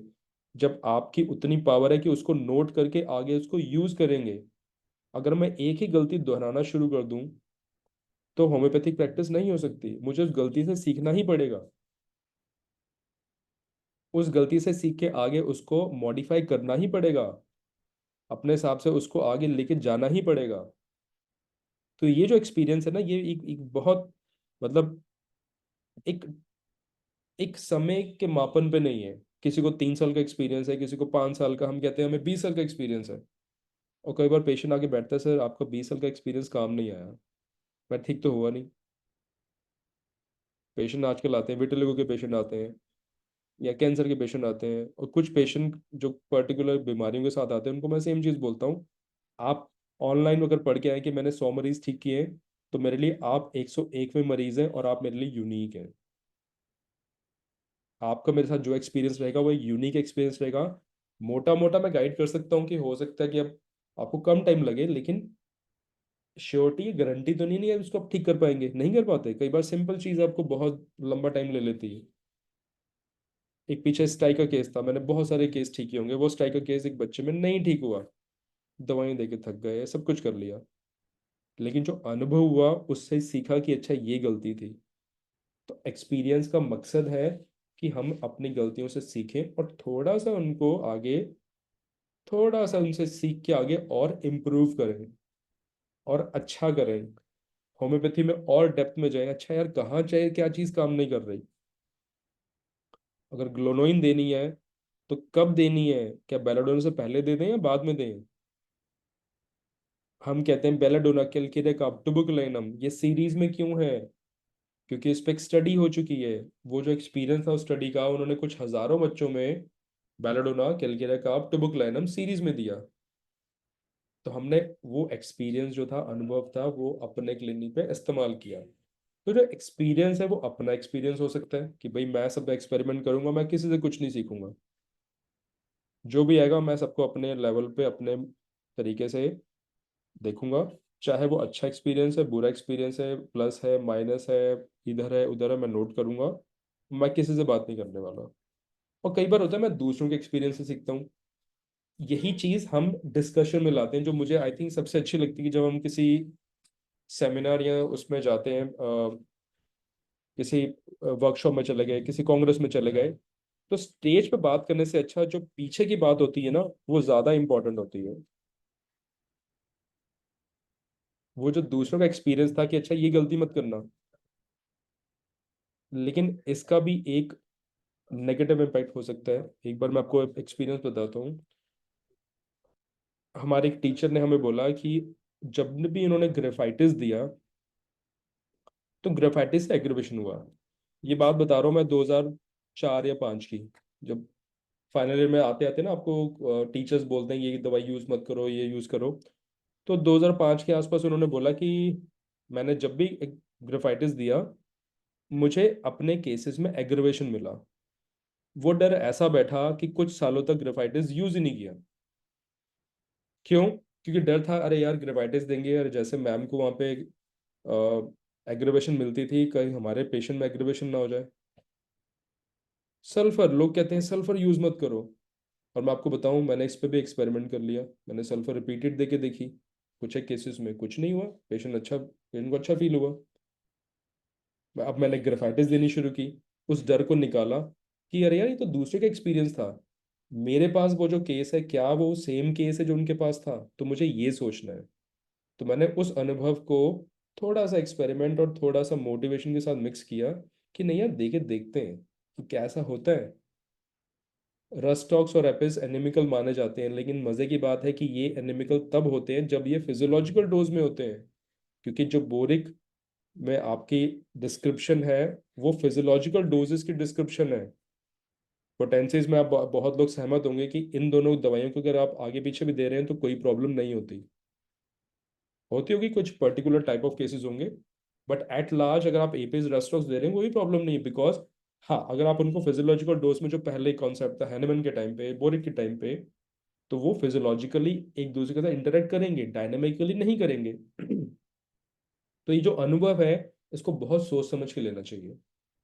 जब आपकी उतनी पावर है कि उसको नोट करके आगे उसको यूज करेंगे। अगर मैं एक ही गलती दोहराना शुरू कर दूं, तो होम्योपैथिक प्रैक्टिस नहीं हो सकती, मुझे उस गलती से सीखना ही पड़ेगा। उस गलती से सीख के आगे उसको मॉडिफाई करना ही पड़ेगा, अपने हिसाब से उसको आगे लेके जाना ही पड़ेगा। तो ये जो एक्सपीरियंस है ना, ये एक बहुत, मतलब एक एक समय के मापन पे नहीं है। किसी को 3 साल का एक्सपीरियंस है, किसी को 5 साल का, हम कहते हैं हमें 20 साल का एक्सपीरियंस है। और कई बार पेशेंट आके बैठता है, सर आपका 20 साल का एक्सपीरियंस काम नहीं आया। मैं ठीक तो हुआ नहीं। पेशेंट आजकल आते हैं, विटिलिगो के पेशेंट आते हैं, या कैंसर के पेशेंट आते हैं, और कुछ पेशेंट जो पर्टिकुलर बीमारियों के साथ आते हैं, उनको मैं सेम चीज़ बोलता हूँ। आप ऑनलाइन अगर पढ़ के आए कि मैंने 100 मरीज ठीक किए, तो मेरे लिए आप 101वें मरीज हैं, और आप मेरे लिए यूनिक हैं। आपका मेरे साथ जो एक्सपीरियंस रहेगा वो यूनिक एक्सपीरियंस रहेगा। मोटा मोटा मैं गाइड कर सकता हूँ कि हो सकता है कि अब आपको कम टाइम लगे, लेकिन श्योरिटी गारंटी तो नहीं है उसको आप ठीक कर पाएंगे, नहीं कर पाते। कई बार सिंपल चीज़ आपको बहुत लंबा टाइम ले लेती है। एक पीछे स्ट्राइक का केस था, मैंने बहुत सारे केस ठीक किए होंगे, वो स्ट्राइक का केस एक बच्चे में नहीं ठीक हुआ, दवाई दे के थक गए, सब कुछ कर लिया, लेकिन जो अनुभव हुआ उससे सीखा कि अच्छा ये गलती थी। तो एक्सपीरियंस का मकसद है कि हम अपनी गलतियों से सीखें और थोड़ा सा उनको आगे, थोड़ा सा उनसे सीख के आगे और इम्प्रूव करें और अच्छा करें, होम्योपैथी में और डेप्थ में जाएं। अच्छा यार, कहाँ चाहे क्या चीज़ काम नहीं कर रही, अगर ग्लोनोइन देनी है तो कब देनी है, क्या बेलाडोना से पहले दे दें या बाद में दें। हम कहते हैं बेलाडोना, केल्केरिया, टुबुकुलिनम, ये सीरीज में क्यों है, क्योंकि इस पे एक स्टडी हो चुकी है। वो जो एक्सपीरियंस था उस स्टडी का, उन्होंने कुछ हजारों बच्चों में बेलाडोना, केल्केरिया, टुबुकुलिनम सीरीज में दिया। तो हमने वो एक्सपीरियंस जो था, अनुभव था, वो अपने क्लिनिक पे इस्तेमाल किया। तो जो एक्सपीरियंस है वो अपना एक्सपीरियंस हो सकता है कि भाई मैं सब एक्सपेरिमेंट करूंगा, मैं किसी से कुछ नहीं सीखूंगा, जो भी आएगा मैं सबको अपने लेवल पे अपने तरीके से देखूंगा, चाहे वो अच्छा एक्सपीरियंस है, बुरा एक्सपीरियंस है, प्लस है, माइनस है उधर है, मैं नोट करूंगा। मैं किसी से बात नहीं करने वाला। और कई बार होता है मैं दूसरों के एक्सपीरियंस से सीखता हूँ। यही चीज हम डिस्कशन में लाते हैं, जो मुझे आई थिंक सबसे अच्छी लगती है कि जब हम किसी सेमिनार या उसमें जाते हैं, किसी वर्कशॉप में चले गए, किसी कांग्रेस में चले गए, तो स्टेज पे बात करने से अच्छा जो पीछे की बात होती है ना, वो ज्यादा इंपॉर्टेंट होती है। वो जो दूसरों का एक्सपीरियंस था कि अच्छा ये गलती मत करना, लेकिन इसका भी एक नेगेटिव इम्पैक्ट हो सकता है। एक बार मैं आपको एक्सपीरियंस बताता हूँ। हमारे एक टीचर ने हमें बोला कि जब भी इन्होंने ग्रेफाइटिस दिया तो ग्रेफाइटिस से एग्रीवेशन हुआ। ये बात बता रहा हूँ मैं 2004 या 5 की। जब फाइनल ईयर में आते आते ना आपको टीचर्स बोलते हैं ये दवाई यूज़ मत करो, ये यूज़ करो। तो 2005 के आसपास उन्होंने बोला कि मैंने जब भी ग्रेफाइटिस दिया, मुझे अपने केसेस में एग्रीवेशन मिला। वो डर ऐसा बैठा कि कुछ सालों तक ग्रेफाइटिस यूज़ ही नहीं किया। क्यों? क्योंकि डर था, अरे यार ग्रेफाइटिस देंगे और जैसे मैम को वहाँ पे एग्रीवेशन मिलती थी, कहीं हमारे पेशेंट में एग्रीवेशन ना हो जाए। सल्फर, लोग कहते हैं सल्फर यूज़ मत करो, और मैं आपको बताऊं मैंने इस पे भी एक्सपेरिमेंट कर लिया। मैंने सल्फर रिपीटेड देके देखी, कुछ एक केसेस में कुछ नहीं हुआ, पेशेंट को अच्छा फील हुआ। अब मैंने ग्रेफाइटिस देनी शुरू की, उस डर को निकाला कि अरे यार ये तो दूसरे का एक्सपीरियंस था, मेरे पास वो जो केस है क्या वो सेम केस है जो उनके पास था, तो मुझे ये सोचना है। तो मैंने उस अनुभव को थोड़ा सा एक्सपेरिमेंट और थोड़ा सा मोटिवेशन के साथ मिक्स किया कि नहीं यार देखे देखते हैं कि कैसा होता है। रस्टॉक्स और एपिस एनिमिकल माने जाते हैं, लेकिन मजे की बात है कि ये एनिमिकल तब होते हैं जब ये फिजियोलॉजिकल डोज में होते हैं, क्योंकि जो बोरिक में आपकी डिस्क्रिप्शन है वो फिजियोलॉजिकल डोजेस की डिस्क्रिप्शन है। पोटेंसीज में आप बहुत लोग सहमत होंगे कि इन दोनों दवाइयों को अगर आप आगे पीछे भी दे रहे हैं तो कोई प्रॉब्लम नहीं होती। होती होगी कुछ पर्टिकुलर टाइप ऑफ केसेस होंगे, बट एट लार्ज अगर आप एपीज रेस्टॉक्स दे रहे हैं कोई प्रॉब्लम नहीं है, बिकॉज हाँ अगर आप उनको फिजियोलॉजिकल डोज में, जो पहले कॉन्सेप्ट था हैनेमन के टाइम पे, बोरिक के टाइम पे, तो वो फिजियोलॉजिकली एक दूसरे के साथ इंटरेक्ट करेंगे, डायनामिकली नहीं करेंगे। तो ये जो अनुभव है इसको बहुत सोच समझ के लेना चाहिए,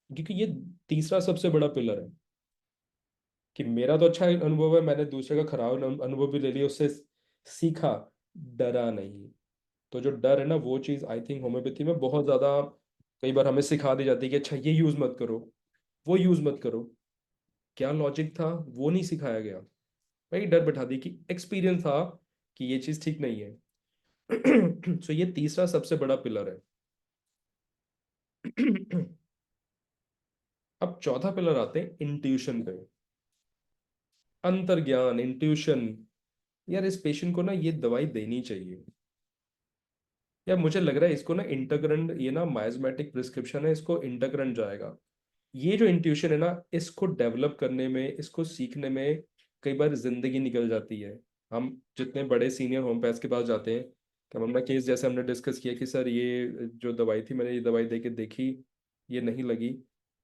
क्योंकि ये तीसरा सबसे बड़ा पिलर है कि मेरा तो अच्छा अनुभव है, मैंने दूसरे का खराब अनुभव भी ले लिया, उससे सीखा, डरा नहीं। तो जो डर है ना, वो चीज़ आई थिंक होम्योपैथी में बहुत ज़्यादा कई बार हमें सिखा दी जाती है कि अच्छा ये यूज़ मत करो, वो यूज़ मत करो। क्या लॉजिक था वो नहीं सिखाया गया, भाई डर बैठा दी कि एक्सपीरियंस था कि ये चीज़ ठीक नहीं है। सो ये तीसरा सबसे बड़ा पिलर है। अब चौथा पिलर आते हैं इंट्यूशन पे। अंतर्ज्ञान, इंट्यूशन। यार इस पेशेंट को ना ये दवाई देनी चाहिए, या मुझे लग रहा है इसको ना इंटरकरंट, ये ना माइजमेटिक प्रिस्क्रिप्शन है, इसको इंटरकरंट जाएगा। ये जो इंट्यूशन है ना, इसको डेवलप करने में, इसको सीखने में कई बार जिंदगी निकल जाती है। हम जितने बड़े सीनियर होम्योपैथ के पास जाते हैं, कि हम अपना केस जैसे हमने डिस्कस किया कि सर ये जो दवाई थी मैंने ये दवाई दे के देखी, ये नहीं लगी,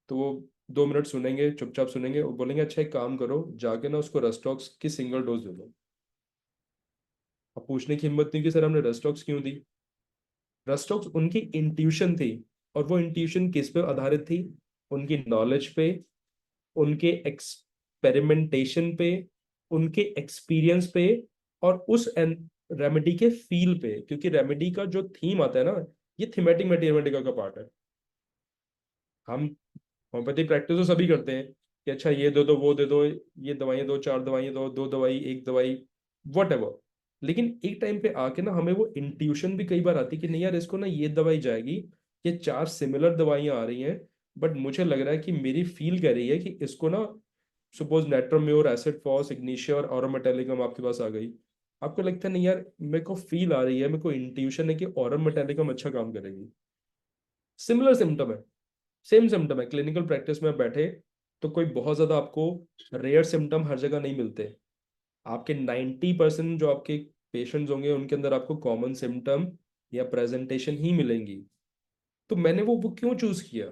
तो वो 2 मिनट सुनेंगे, चुपचाप सुनेंगे और बोलेंगे अच्छा एक काम करो, जाके ना उसको रेस्टॉक्स की सिंगल डोज दे दो। अब पूछने की हिम्मत नहीं कि सर हमने रेस्टॉक्स क्यों दी। रेस्टॉक्स उनकी इंट्यूशन थी, और वो इंट्यूशन किस पे आधारित थी, उनकी नॉलेज पे, उनके एक्सपेरिमेंटेशन पे, उनके एक्सपीरियंस पे, और उस रेमेडी के फील पे, क्योंकि रेमेडी का जो थीम आता है ना, ये थीमेटिक मैथमेटिका का पार्ट है। हम होम्योपैथी प्रैक्टिस तो सभी करते हैं कि अच्छा ये दे दो, वो दे दो, ये दवाइयाँ दो, 4 दवाइयाँ दो, 2 दवाई, 1 दवाई, वट एवर। लेकिन एक टाइम पे आके ना हमें वो इंट्यूशन भी कई बार आती है कि नहीं यार, इसको ना ये दवाई जाएगी, ये 4 सिमिलर दवाइयाँ आ रही हैं, बट मुझे लग रहा है कि मेरी फील कह रही है कि इसको ना, सपोज नेट्रोम्योर, एसिड फॉस, इग्निशिया और ऑरोमेटालिकम आपके पास आ गई, आपको लगता है नहीं यार, मेरे को फील आ रही है, मेरे को इंट्यूशन है कि ऑरोमेटालिकम अच्छा काम करेगी। सिमिलर सिम्टम है, सेम सिम्टम है, क्लिनिकल प्रैक्टिस में बैठे तो कोई बहुत ज्यादा आपको रेयर सिम्टम हर जगह नहीं मिलते। आपके 90% जो आपके पेशेंट्स होंगे उनके अंदर आपको कॉमन सिम्टम या प्रेजेंटेशन ही मिलेंगी। तो मैंने वो क्यों चूज किया,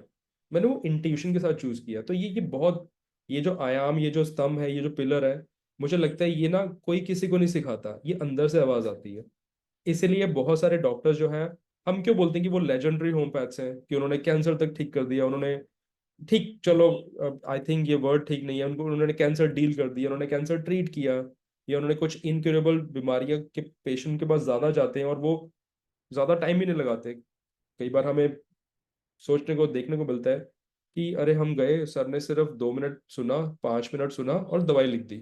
मैंने वो इंट्यूशन के साथ चूज किया। तो ये बहुत, ये जो आयाम, ये जो स्तंभ है, ये जो पिलर है, मुझे लगता है ये ना कोई किसी को नहीं सिखाता, ये अंदर से आवाज आती है। इसीलिए बहुत सारे डॉक्टर्स जो हैं, हम क्यों बोलते हैं कि वो लेजेंडरी होम्योपैथ्स हैं, कि उन्होंने कैंसर तक ठीक कर दिया, उन्होंने, ठीक चलो, आई थिंक ये वर्ड ठीक नहीं है, उनको उन्होंने कैंसर डील कर दिया, उन्होंने कैंसर ट्रीट किया, या उन्होंने कुछ इनक्यूरेबल बीमारियां के पेशेंट के पास ज्यादा जाते हैं और वो ज्यादा टाइम भी नहीं लगाते। कई बार हमें सोचने को, देखने को मिलता है कि अरे हम गए, सर ने सिर्फ 2 मिनट सुना, 5 मिनट सुना और दवाई लिख दी,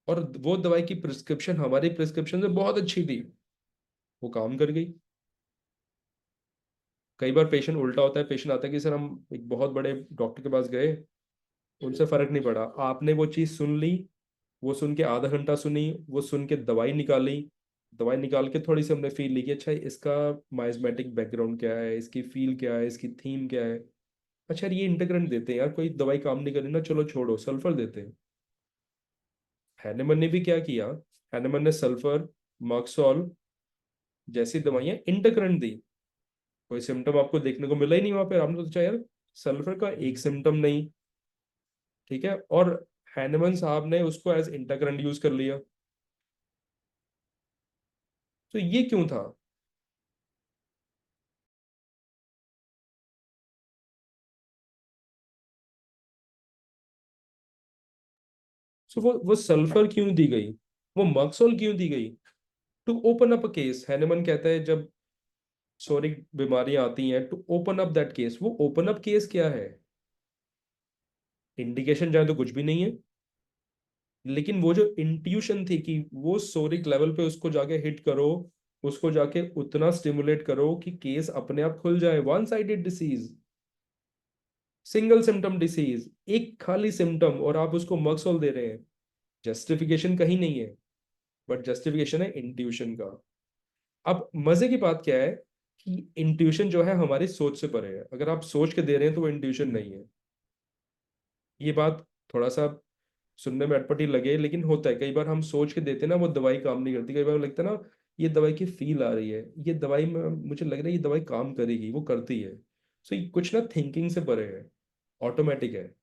और वो दवाई की प्रिस्क्रिप्शन हमारी प्रिस्क्रिप्शन से बहुत अच्छी थी, वो काम कर गई। कई बार पेशेंट उल्टा होता है, पेशेंट आता है कि सर हम एक बहुत बड़े डॉक्टर के पास गए, उनसे फर्क नहीं पड़ा, आपने वो चीज सुन ली, वो सुन के आधा घंटा सुनी, वो सुन के दवाई निकाली, दवाई निकाल के थोड़ी सी हमने फील ली कि अच्छा इसका माइजमेटिक बैकग्राउंड क्या है, इसकी फील क्या है, इसकी थीम क्या है, अच्छा यार ये इंटरकरेंट देते हैं, यार कोई दवाई काम नहीं कर रही ना, चलो छोड़ो, सल्फर देते हैं। हैनेमन ने भी क्या किया, हैनेमन ने सल्फर, मॉक्सॉल जैसी दवाइयां इंटरकरेंट दी, कोई सिम्टम आपको देखने को मिला ही नहीं वहां पे, आपने सोचा यार सल्फर का एक सिम्टम नहीं, ठीक है, और हैनेमन साहब ने उसको एज इंटरकरेंट यूज कर लिया। तो ये क्यों था? सो वो सल्फर क्यों दी गई, वो मक्सोल क्यों दी गई? To open up a case, Hahnemann कहता है जब सोरिक बीमारियां आती हैं, to open up that case. वो ओपन अप केस क्या है? इंडिकेशन जाए तो कुछ भी नहीं है, लेकिन वो जो इंट्यूशन थी कि वो सोरिक लेवल पे उसको जाके हिट करो, उसको जाके उतना स्टिमुलेट करो कि केस अपने आप खुल जाए। One sided disease, single symptom disease, एक खाली सिम्टम, और आप उसको मक्सोल दे रहे हैं। जस्टिफिकेशन कहीं नहीं है, बट जस्टिफिकेशन है इंट्यूशन का। अब मजे की बात क्या है कि इंट्यूशन जो है हमारी सोच से परे है, अगर आप सोच के दे रहे हैं तो वो इंट्यूशन नहीं है। ये बात थोड़ा सा सुनने में अटपटी लगे, लेकिन होता है, कई बार हम सोच के देते हैं ना, वो दवाई काम नहीं करती, कई बार लगता है ना ये दवाई की फील आ रही है, ये दवाई में मुझे लग रहा है ये दवाई काम करेगी, वो करती है। सो ये कुछ ना थिंकिंग से परे है, ऑटोमेटिक है,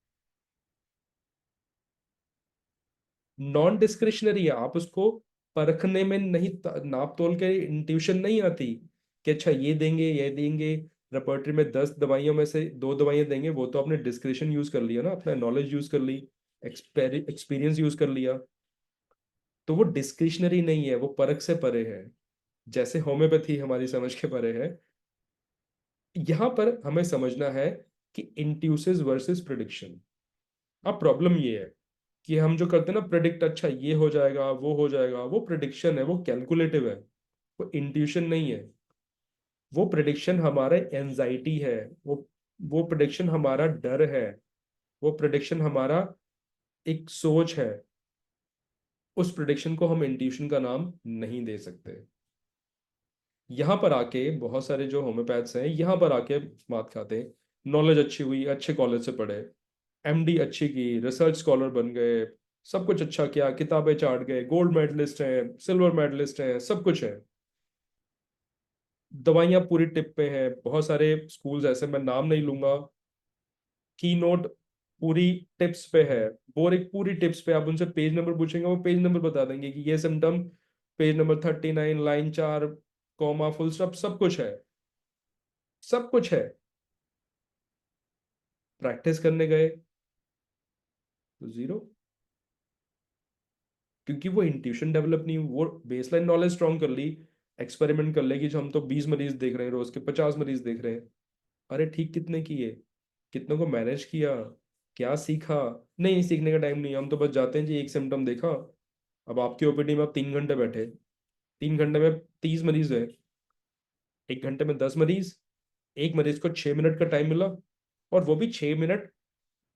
नॉन डिस्क्रिशनरी है। आप उसको परखने में नहीं, नाप तोल के इंट्यूशन नहीं आती कि अच्छा ये देंगे, रेपर्टरी में 10 दवाइयों में से 2 दवाइयां देंगे, वो तो आपने डिस्क्रिशन यूज कर लिया ना, अपना नॉलेज यूज कर ली, एक्सपीरियंस यूज कर लिया। तो वो डिस्क्रिशनरी नहीं है, वो परख से परे है, जैसे होम्योपैथी हमारी समझ के परे है। यहां पर हमें समझना है कि इंट्यूसिस वर्सेस प्रिडिक्शन। अब प्रॉब्लम ये है कि हम जो करते हैं ना प्रिडिक्ट, अच्छा ये हो जाएगा, वो हो जाएगा, वो प्रिडिक्शन है, वो कैलकुलेटिव है, वो इंट्यूशन नहीं है। वो प्रिडिक्शन हमारा एंजाइटी है, वो प्रिडिक्शन हमारा डर है, वो प्रिडिक्शन हमारा एक सोच है। उस प्रिडिक्शन को हम इंट्यूशन का नाम नहीं दे सकते। यहाँ पर आके बहुत सारे जो होम्योपैथ्स हैं, यहाँ पर आके मात खाते हैं। नॉलेज अच्छी हुई, अच्छे कॉलेज से पढ़े, एमडी अच्छी की, रिसर्च स्कॉलर बन गए, सब कुछ अच्छा किया, किताबें चाट गए, गोल्ड मेडलिस्ट हैं, सिल्वर मेडलिस्ट हैं, सब कुछ है, दवाइयाँ पूरी टिप पे हैं। बहुत सारे स्कूल्स ऐसे, मैं नाम नहीं लूंगा, की नोट पूरी टिप्स पे है, बोरिक पूरी टिप्स पे। आप उनसे पेज नंबर पूछेंगे, वो पेज नंबर बता देंगे कि ये symptom page number 39, line 4, comma, full stop, सब कुछ है, सब कुछ है। प्रैक्टिस करने गए, तो 0, क्योंकि वो इंट्यूशन डेवलप नहीं हुई, वो बेसलाइन नॉलेज स्ट्रॉन्ग कर ली, एक्सपेरिमेंट कर ले कि जो हम तो 20 मरीज देख रहे हैं रोज के, 50 मरीज देख रहे हैं। अरे ठीक कितने किए, कितनों को मैनेज किया, क्या सीखा? नहीं, सीखने का टाइम नहीं, हम तो बस जाते हैं जी, एक सिम्टम देखा। अब आपकी ओपीडी में आप 3 घंटे बैठे, 3 घंटे में 30 मरीज है, 1 घंटे में 10 मरीज, एक मरीज को 6 मिनट का टाइम मिला, और वो भी 6 मिनट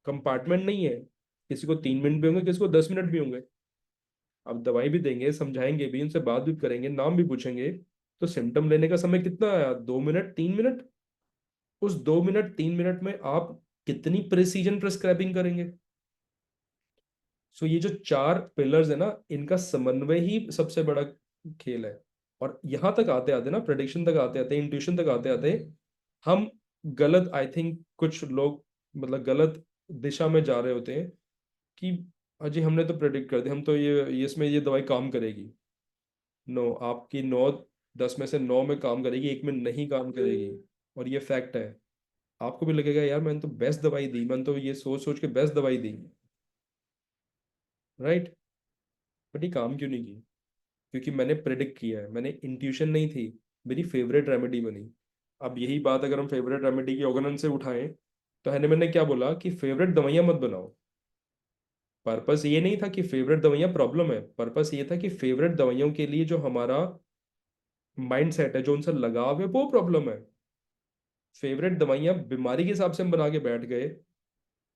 कंपार्टमेंट नहीं है, किसी को 3 मिनट भी होंगे, किसी को 10 मिनट भी होंगे। अब दवाई भी देंगे, समझाएंगे भी, उनसे बात भी करेंगे, नाम भी पूछेंगे, तो सिम्टम लेने का समय कितना आया? 2 मिनट, 3 मिनट। उस 2 मिनट 3 मिनट में आप कितनी प्रिसीजन प्रिस्क्राइबिंग करेंगे? सो ये जो 4 पिलर्स है ना, इनका समन्वय ही सबसे बड़ा खेल है। और यहां तक आते आते ना, प्रेडिक्शन तक आते आते, इंट्यूशन तक आते आते, हम गलत, आई थिंक कुछ लोग मतलब गलत दिशा में जा रहे होते हैं कि अजी हमने तो प्रेडिक्ट कर दिया, हम तो ये इसमें ये दवाई काम करेगी। नो, आपकी 9 10 में से 9 में काम करेगी, एक में नहीं काम करेगी, और ये फैक्ट है। आपको भी लगेगा यार मैंने तो बेस्ट दवाई दी, मैंने तो ये सोच सोच के बेस्ट दवाई दी, राइट, बट ये काम क्यों नहीं की? क्योंकि मैंने प्रेडिक्ट किया है, मैंने इंट्यूशन नहीं थी, मेरी फेवरेट रेमेडी बनी। अब यही बात अगर हम फेवरेट रेमेडी की ऑर्गेनाइज से उठाएं, तो हैने मैंने क्या बोला कि फेवरेट दवाइयां मत बनाओ। पर्पस ये नहीं था कि फेवरेट दवाइयां प्रॉब्लम है, पर्पस ये था कि फेवरेट दवाइयों के लिए जो हमारा माइंड सेट है, जो उनसे लगाव है, वो प्रॉब्लम है। फेवरेट दवाइयां बीमारी के हिसाब से हम बना के बैठ गए,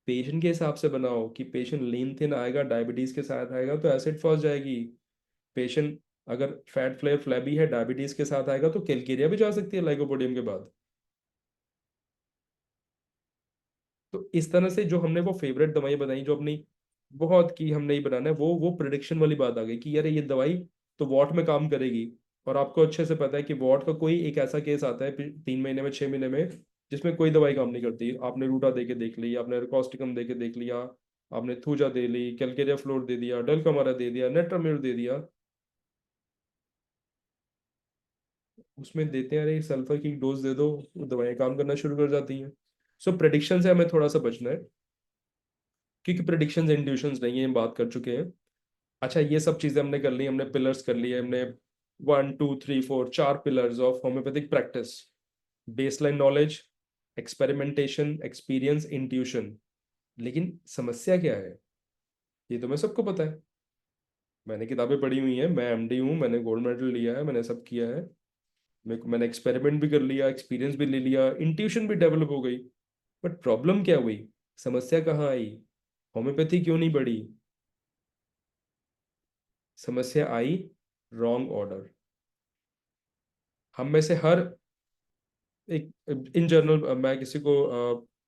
पेशेंट के हिसाब से बनाओ कि पेशेंट लीन थिन आएगा, डायबिटीज के साथ आएगा तो एसिड फॉस जाएगी। पेशेंट अगर फैट फ्लेयर फ्लैबी है, डायबिटीज के साथ आएगा तो कैलकेरिया भी जा सकती है लाइकोपोडियम के बाद। तो इस तरह से जो हमने वो फेवरेट दवाई बनाई, जो अपनी बहुत की हमने ही बनाना है, वो प्रिडिक्शन वाली बात आ गई कि यार ये दवाई तो वॉट में काम करेगी। और आपको अच्छे से पता है कि वॉट का कोई एक ऐसा केस आता है 3 महीने में, 6 महीने में, जिसमें कोई दवाई काम नहीं करती। आपने रूटा दे के देख ली, आपने रिकॉस्टिकम दे के देख लिया, आपने थूजा दे ली, कैलकेरिया फ्लोर दे दिया, डलकमारा दे दिया, नेट्रामिल दे दिया, उसमें देते हैं अरे सल्फर की डोज दे दो, वो दवाएं काम करना शुरू कर जाती हैं। सो प्रेडिक्शन से हमें थोड़ा सा बचना है, क्योंकि प्रेडिक्शंस इंट्यूशंस नहीं है, हम बात कर चुके हैं। अच्छा, ये सब चीजें हमने कर ली, हमने पिलर्स कर लिए, हमने 1 2 3 4 4 pillars of homeopathic practice: baseline knowledge, experimentation, experience, intuition. लेकिन समस्या क्या है? ये तो मैं सबको पता है, मैंने किताबें पढ़ी हुई हैं, मैं एमडी हूँ, मैंने गोल्ड मेडल लिया है, मैंने सब किया है, मैंने एक्सपेरिमेंट भी कर लिया, एक्सपीरियंस भी ले लिया, इंट्यूशन भी डेवलप हो गई। बट प्रॉब्लम क्या हुई? समस्या कहाँ आई? होम्योपैथी क्यों नहीं बढ़ी? समस्या आई रॉन्ग ऑर्डर। हम में से हर एक, इन जनरल मैं किसी को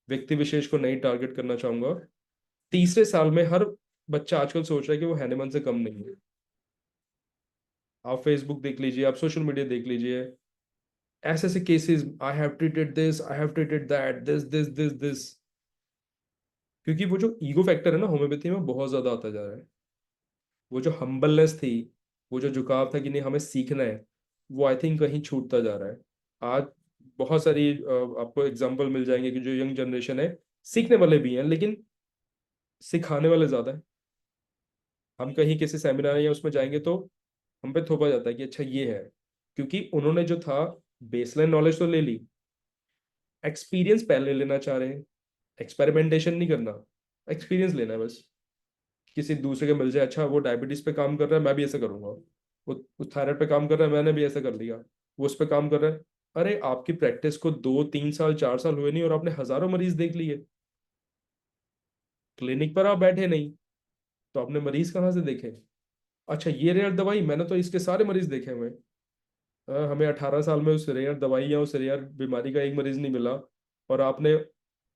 व्यक्ति विशेष को नहीं टारगेट करना चाहूंगा, तीसरे साल में हर बच्चा आजकल सोच रहा है कि वो हैनेमन से कम नहीं है। आप फेसबुक देख लीजिए, आप सोशल मीडिया देख लीजिए, ऐसे ऐसे cases, I have treated this, I have treated that, this this this this. क्योंकि वो जो ईगो फैक्टर है ना होम्योपैथी में बहुत ज्यादा आता जा रहा है। वो जो हम्बलनेस थी, वो जो झुकाव था कि नहीं हमें सीखना है, वो आई थिंक कहीं छूटता जा रहा है। आज बहुत सारी आपको एग्जांपल मिल जाएंगे कि जो यंग जनरेशन है, सीखने वाले भी हैं लेकिन सिखाने वाले ज्यादा है। हम कहीं किसी सेमिनार या उसमें जाएंगे तो हम पे थोपा जाता है कि अच्छा ये है, क्योंकि उन्होंने जो था बेसलाइन नॉलेज तो ले ली, एक्सपीरियंस पहले लेना चाह रहे हैं। एक्सपेरिमेंटेशन नहीं करना, एक्सपीरियंस लेना है बस। किसी दूसरे के मिल जाए, अच्छा वो डायबिटीज पे काम कर रहा है, मैं भी ऐसा करूंगा, वो थायराइड पे काम कर रहा है, मैंने भी ऐसा कर लिया, वो उस पे काम कर रहा है। अरे आपकी प्रैक्टिस को 2 3 साल 4 साल हुए नहीं, और आपने हजारों मरीज देख लिए, क्लिनिक पर आप बैठे नहीं, तो आपने मरीज कहाँ से देखे? अच्छा ये रेयर दवाई, मैंने तो इसके सारे मरीज देखे हुए हैं। हमें 18 साल में उस रेयर दवाई या उस रेयर बीमारी का एक मरीज नहीं मिला, और आपने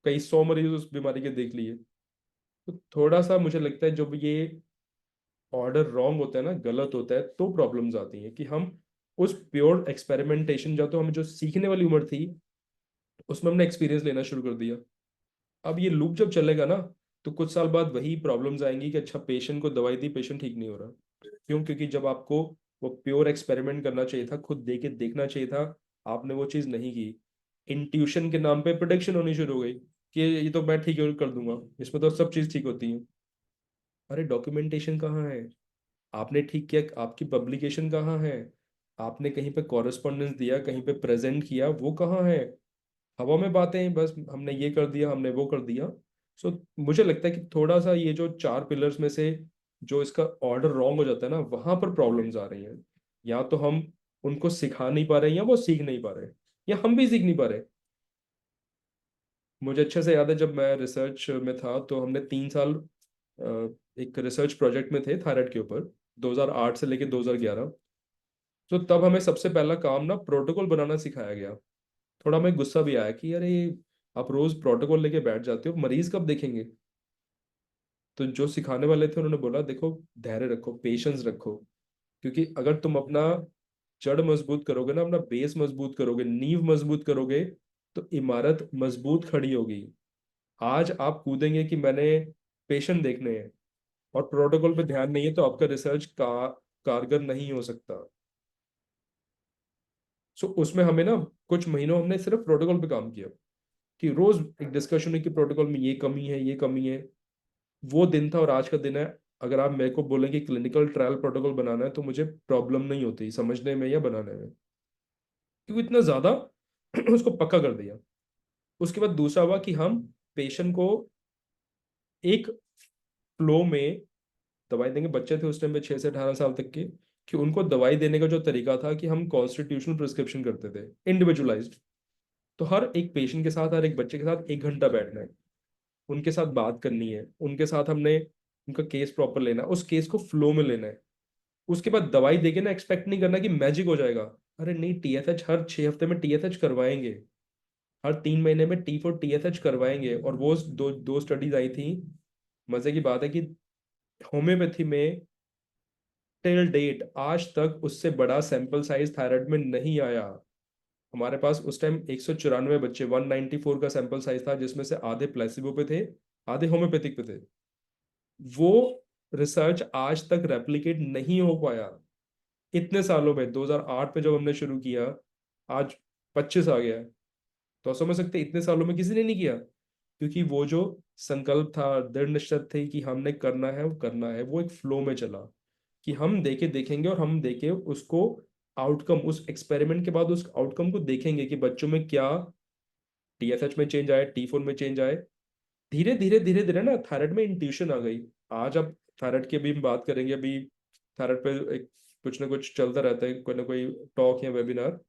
कई 100 मरीज उस बीमारी के देख लिए। तो थोड़ा सा मुझे लगता है जब ये ऑर्डर रॉन्ग होता है ना, गलत होता है, तो प्रॉब्लम्स आती हैं कि हम उस प्योर एक्सपेरिमेंटेशन, जो तो हमें जो सीखने वाली उम्र थी, उसमें हमने एक्सपीरियंस लेना शुरू कर दिया। अब ये लूप जब चलेगा ना, तो कुछ साल बाद वही प्रॉब्लम्स आएंगी कि अच्छा पेशेंट को दवाई दी, पेशेंट ठीक नहीं हो रहा। क्यों? क्योंकि जब आपको वो प्योर एक्सपेरिमेंट करना चाहिए था, खुद दे के देखना चाहिए था, आपने वो चीज़ नहीं की। इंट्यूशन के नाम पे प्रोडिक्शन होनी शुरू हो गई कि ये तो मैं ठीक कर दूंगा, इसमें तो सब चीज़ ठीक होती है। अरे डॉक्यूमेंटेशन कहाँ है, आपने ठीक किया, आपकी पब्लिकेशन कहाँ है, आपने कहीं पे कॉरेस्पॉन्डेंस दिया, कहीं पे प्रेजेंट किया, वो कहाँ है? हवा में बातें हैं, बस हमने ये कर दिया, हमने वो कर दिया। सो मुझे लगता है कि थोड़ा सा ये जो 4 पिलर्स में से जो इसका ऑर्डर रॉन्ग हो जाता है ना, वहां पर प्रॉब्लम्स आ रही हैं। या तो हम उनको सिखा नहीं पा रहे हैं, या वो सीख नहीं पा रहे, या हम भी सीख नहीं पा रहे। मुझे अच्छे से याद है जब मैं रिसर्च में था तो हमने 3 साल एक रिसर्च प्रोजेक्ट में थे थायराइड के ऊपर, 2008 से लेके 2011। तो तब हमें सबसे पहला काम ना प्रोटोकॉल बनाना सिखाया गया। थोड़ा हमें गुस्सा भी आया कि अरे आप रोज प्रोटोकॉल लेके बैठ जाते हो, मरीज कब देखेंगे? तो जो सिखाने वाले थे उन्होंने बोला देखो, धैर्य रखो, पेशेंस रखो, क्योंकि अगर तुम अपना जड़ मजबूत करोगे ना, अपना बेस मजबूत करोगे, नींव मजबूत करोगे, तो इमारत मजबूत खड़ी होगी। आज आप कूदेंगे कि मैंने पेशेंट देखने हैं और प्रोटोकॉल पे ध्यान नहीं है, तो आपका रिसर्च कारगर नहीं हो सकता। सो उसमें हमें ना कुछ महीनों हमने सिर्फ प्रोटोकॉल पे काम किया, कि रोज एक डिस्कशन है कि प्रोटोकॉल में ये कमी है, ये कमी है। वो दिन था और आज का दिन है। अगर आप मेरे को बोलें कि क्लिनिकल ट्रायल प्रोटोकॉल बनाना है, तो मुझे प्रॉब्लम नहीं होती समझने में या बनाने में, क्योंकि इतना ज्यादा उसको पक्का कर दिया। उसके बाद दूसरा हुआ कि हम पेशेंट को एक फ्लो में दवाई देंगे। बच्चे थे उस टाइम पे 6 से 18 साल तक के, कि उनको दवाई देने का जो तरीका था कि हम कॉन्स्टिट्यूशनल प्रिस्क्रिप्शन करते थे, इंडिविजुअलाइज्ड। तो हर एक पेशेंट के साथ, हर एक बच्चे के साथ 1 घंटा बैठना है, उनके साथ बात करनी है, उनके साथ हमने उनका केस प्रॉपर लेना है, उस केस को फ्लो में लेना है। उसके बाद दवाई देके ना एक्सपेक्ट नहीं करना कि मैजिक हो जाएगा। अरे नहीं, टीएसएच हर 6 हफ्ते में टीएसएच करवाएंगे, हर 3 महीने में T4 टीएसएच करवाएंगे। और वो दो दो स्टडीज आई थी। मजे की बात है कि होम्योपैथी में टिल डेट आज तक उससे बड़ा सैंपल साइज थायराइड में नहीं आया। हमारे पास उस टाइम 194 बच्चे, 194 का सैंपल साइज था, जिसमें से आधे प्लेसिबो पे थे, आधे होम्योपैथिक पे थे। वो रिसर्च आज तक रेप्लिकेट नहीं हो पाया इतने सालों में। 2008 पे जब हमने शुरू किया, आज 25 आ गया है। तो आप समझ सकते हैं इतने सालों में किसी ने नहीं किया, क्योंकि वो जो संकल्प था, दृढ़ निश्चय थे कि हमने करना है, वो करना है, वो एक फ्लो में चला, कि हम देखे देखेंगे, और हम देखे उसको आउटकम, उस एक्सपेरिमेंट के बाद उस आउटकम को देखेंगे कि बच्चों में क्या टीएसएच में चेंज आए, T4 में चेंज आए। धीरे धीरे धीरे धीरे ना थायराइड में इंट्यूशन आ गई। आज अब थायराइड की भी हम बात करेंगे। अभी थायराइड पे एक कुछ ना कुछ चलता रहता है, कोई ना कोई टॉक या वेबिनार।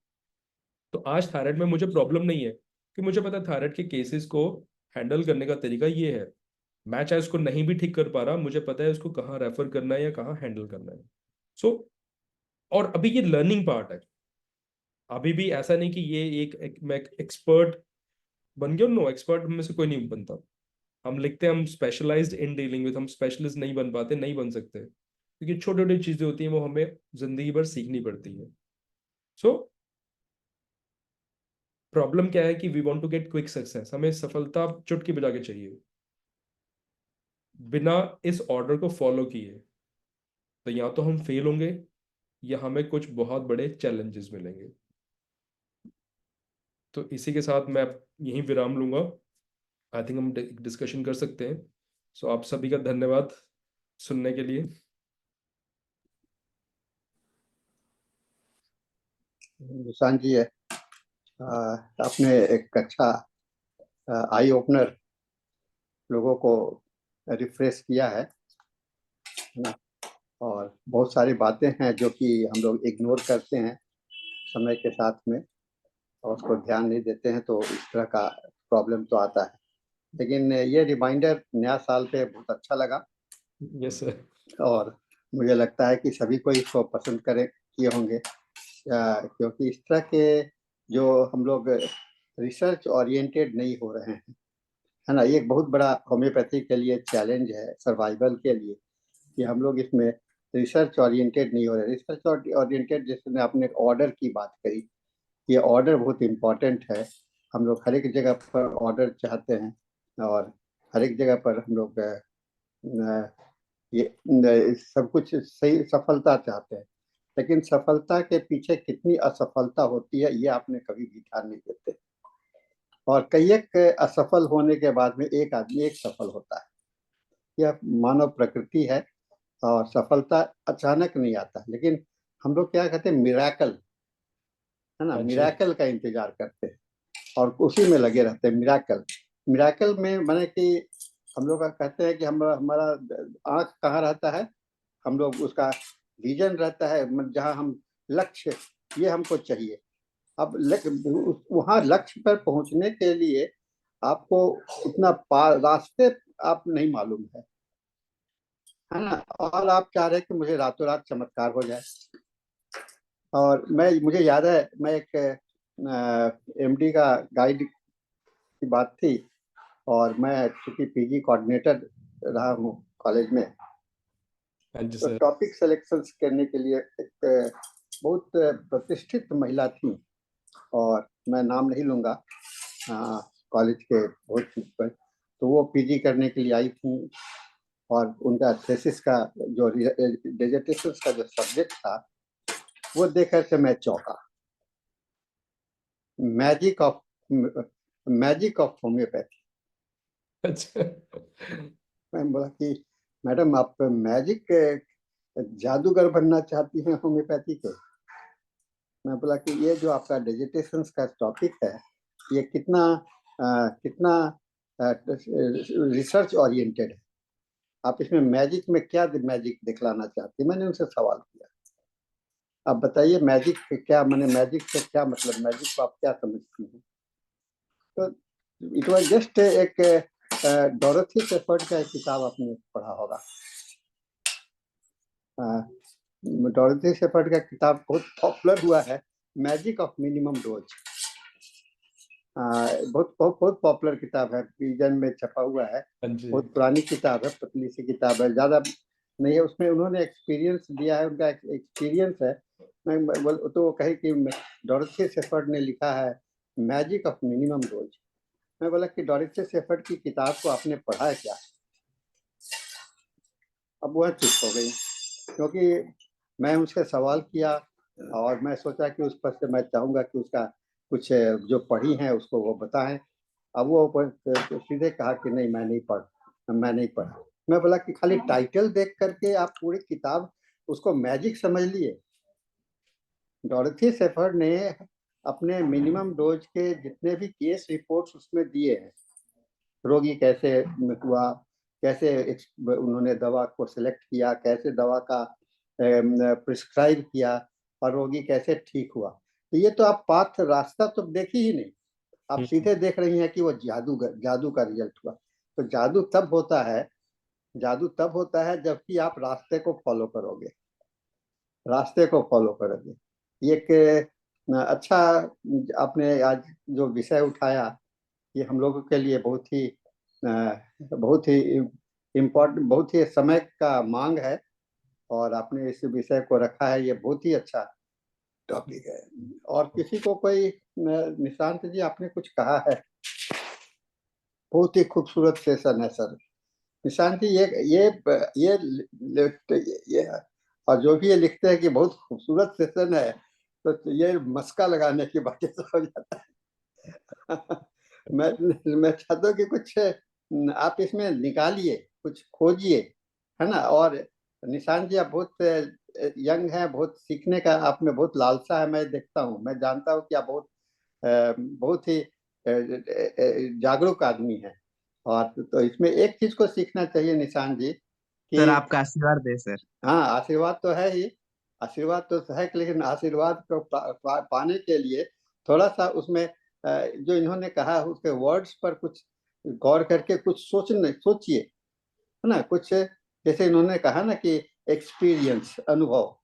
तो आज थायराइड में मुझे प्रॉब्लम नहीं है, कि मुझे पता है थायराइड के केसेस को हैंडल करने का तरीका ये है। मैं चाहे उसको नहीं भी ठीक कर पा रहा, मुझे पता है उसको कहाँ रेफर करना है या कहाँ हैंडल करना है। सो और अभी ये लर्निंग पार्ट है। अभी भी ऐसा नहीं कि ये मैं एक्सपर्ट बन गया। नो, एक्सपर्ट में से कोई नहीं बनता। हम लिखते हैं हम स्पेशलाइज्ड इन डीलिंग विद, हम स्पेशलिस्ट नहीं बन पाते, नहीं बन सकते, क्योंकि छोटी छोटी चीजें होती हैं वो हमें जिंदगी भर सीखनी पड़ती है। सो प्रॉब्लम क्या है कि we want to get quick success, हमें सफलता चुटकी बजा के चाहिए, बिना इस ऑर्डर को फॉलो किए। तो या तो हम फेल होंगे, या हमें कुछ बहुत बड़े चैलेंजेस मिलेंगे। तो इसी के साथ मैं यहीं विराम लूंगा। आई थिंक हम डिस्कशन कर सकते हैं। सो आप सभी का धन्यवाद सुनने के लिए। निशान जी है, आपने एक अच्छा आई ओपनर लोगों को रिफ्रेश किया है ना। और बहुत सारी बातें हैं जो कि हम लोग इग्नोर करते हैं समय के साथ में, और उसको ध्यान नहीं देते हैं, तो इस तरह का प्रॉब्लम तो आता है। लेकिन ये रिमाइंडर नया साल पे बहुत अच्छा लगा, यस सर। और मुझे लगता है कि सभी को इसको पसंद करे किए होंगे, क्योंकि इस तरह के जो हम लोग रिसर्च ओरिएंटेड नहीं हो रहे हैं, है ना। ये एक बहुत बड़ा होम्योपैथी के लिए चैलेंज है, सर्वाइवल के लिए, कि हम लोग इसमें रिसर्च ओरिएंटेड नहीं हो रहे। रिसर्च ओरिएंटेड, जैसे आपने ऑर्डर की बात करी, ये ऑर्डर बहुत इम्पोर्टेंट है। हम लोग हर एक जगह पर ऑर्डर चाहते हैं, और हर एक जगह पर हम लोग ये सब कुछ सही सफलता चाहते हैं। लेकिन सफलता के पीछे कितनी असफलता होती है, ये आपने कभी भी ध्यान नहीं देते। और कई एक असफल होने के बाद में एक आदमी एक सफल होता है। यह मानव प्रकृति है और सफलता अचानक नहीं आता, लेकिन हम लोग क्या कहते हैं, मिराकल, है ना, हाँ जी। मिराकल का इंतजार करते हैं और उसी में लगे रहते हैं। मिराकल, मिराकल में माने कि हम लोग कहते हैं कि हमारा आंख कहाँ रहता है, हम लोग उसका विजन रहता है, जहाँ हम लक्ष्य, ये हमको चाहिए। अब वहां लक्ष्य पर पहुंचने के लिए आपको उतना रास्ते आप नहीं मालूम है ना, और आप चाह रहे हैं कि मुझे रातों रात चमत्कार हो जाए। और मुझे याद है, मैं एक एमडी का गाइड की बात थी, और मैं चूंकि पीजी कोऑर्डिनेटर रहा हूँ कॉलेज में, हाँ जी तो सर। टॉपिक सिलेक्शन करने के लिए एक बहुत प्रतिष्ठित महिला थी, और मैं नाम नहीं लूंगा कॉलेज के बहुत पर, तो वो पीजी करने के लिए आई थी, और उनका थीसिस का जो डिसर्टेशन का जो सब्जेक्ट था, वो देखकर के मैं चौंका। Magic of homeopathy. अच्छा। मैं बोला कि मैडम आप मैजिक जादूगर बनना चाहती हैं होम्योपैथी के? मैं बोला कि ये जो आपका डिजिटेशन का टॉपिक है, ये कितना कितना रिसर्च ओरिएंटेड है, आप इसमें मैजिक में क्या मैजिक दिखलाना चाहती? मैंने उनसे सवाल किया, आप बताइए मैजिक क्या, मैंने मैजिक से क्या मतलब, मैजिक को आप क्या समझती हैं? तो इट वाज जस्ट एक डोरोथी शेफर्ड का एक किताब आपने पढ़ा होगा, डोरोथी शेफर्ड का किताब बहुत पॉपुलर हुआ है, मैजिक ऑफ मिनिमम डोज। बहुत बहुत बहुत पॉपुलर किताब है, पीजन में छपा हुआ है, हाँ जी। बहुत पुरानी किताब है, पतली सी किताब है, ज्यादा नहीं है। उसमें उन्होंने एक्सपीरियंस दिया है, उनका एक्सपीरियंस है। तो वो कहे कि डोरोथी शेफर्ड ने लिखा है मैजिक ऑफ मिनिमम डोज। मैं बोला कि डोरोथी शेफर्ड की किताब को आपने पढ़ा है क्या? अब वह चुप हो गई, क्योंकि मैं उससे सवाल किया, और मैं सोचा कि उस पर से मैं चाहूंगा कि उसका कुछ जो पढ़ी है उसको वो बताएं। अब वो सीधे कहा कि नहीं, मैं नहीं पढ़ा। मैं बोला कि खाली टाइटल देख करके आप पूरी किताब उसको मैजिक समझ लिए? डोरोथी शेफर्ड ने अपने मिनिमम डोज के जितने भी केस रिपोर्ट्स उसमें दिए हैं, रोगी कैसे हुआ, कैसे उन्होंने दवा को सिलेक्ट किया, कैसे दवा का प्रिस्क्राइब किया, और रोगी कैसे ठीक हुआ, तो ये तो आप पाथ रास्ता तो देखी ही नहीं, आप सीधे देख रही हैं कि वो जादू का रिजल्ट हुआ। तो जादू तब होता है जबकि आप रास्ते को फॉलो करोगे, ये एक अच्छा आपने आज जो विषय उठाया, ये हम लोगों के लिए बहुत ही इम्पोर्टेंट, बहुत ही समय का मांग है, और आपने इस विषय को रखा है, ये बहुत ही अच्छा टॉपिक है। और किसी को कोई निशांत जी आपने कुछ कहा है, बहुत ही खूबसूरत सेशन है सर। निशांत जी ये और जो भी ये लिखते हैं कि बहुत खूबसूरत सेशन है, तो ये मस्का लगाने की बातें तो हो जाता है। मैं चाहता हूँ कि कुछ आप इसमें निकालिए, कुछ खोजिए, है ना। और निशांत जी आप बहुत यंग हैं, बहुत सीखने का आप में बहुत लालसा है, मैं देखता हूँ, मैं जानता हूँ कि आप बहुत ही जागरूक आदमी हैं। और तो इसमें एक चीज को सीखना चाहिए निशांत जी सर कि आपका आशीर्वाद दे सर। हाँ, आशीर्वाद तो है ही, आशीर्वाद तो है, लेकिन आशीर्वाद को पाने के लिए थोड़ा सा उसमें जो इन्होंने कहा उसके वर्ड्स पर कुछ गौर करके कुछ सोचिए, है ना। कुछ जैसे इन्होंने कहा ना कि एक्सपीरियंस, अनुभव,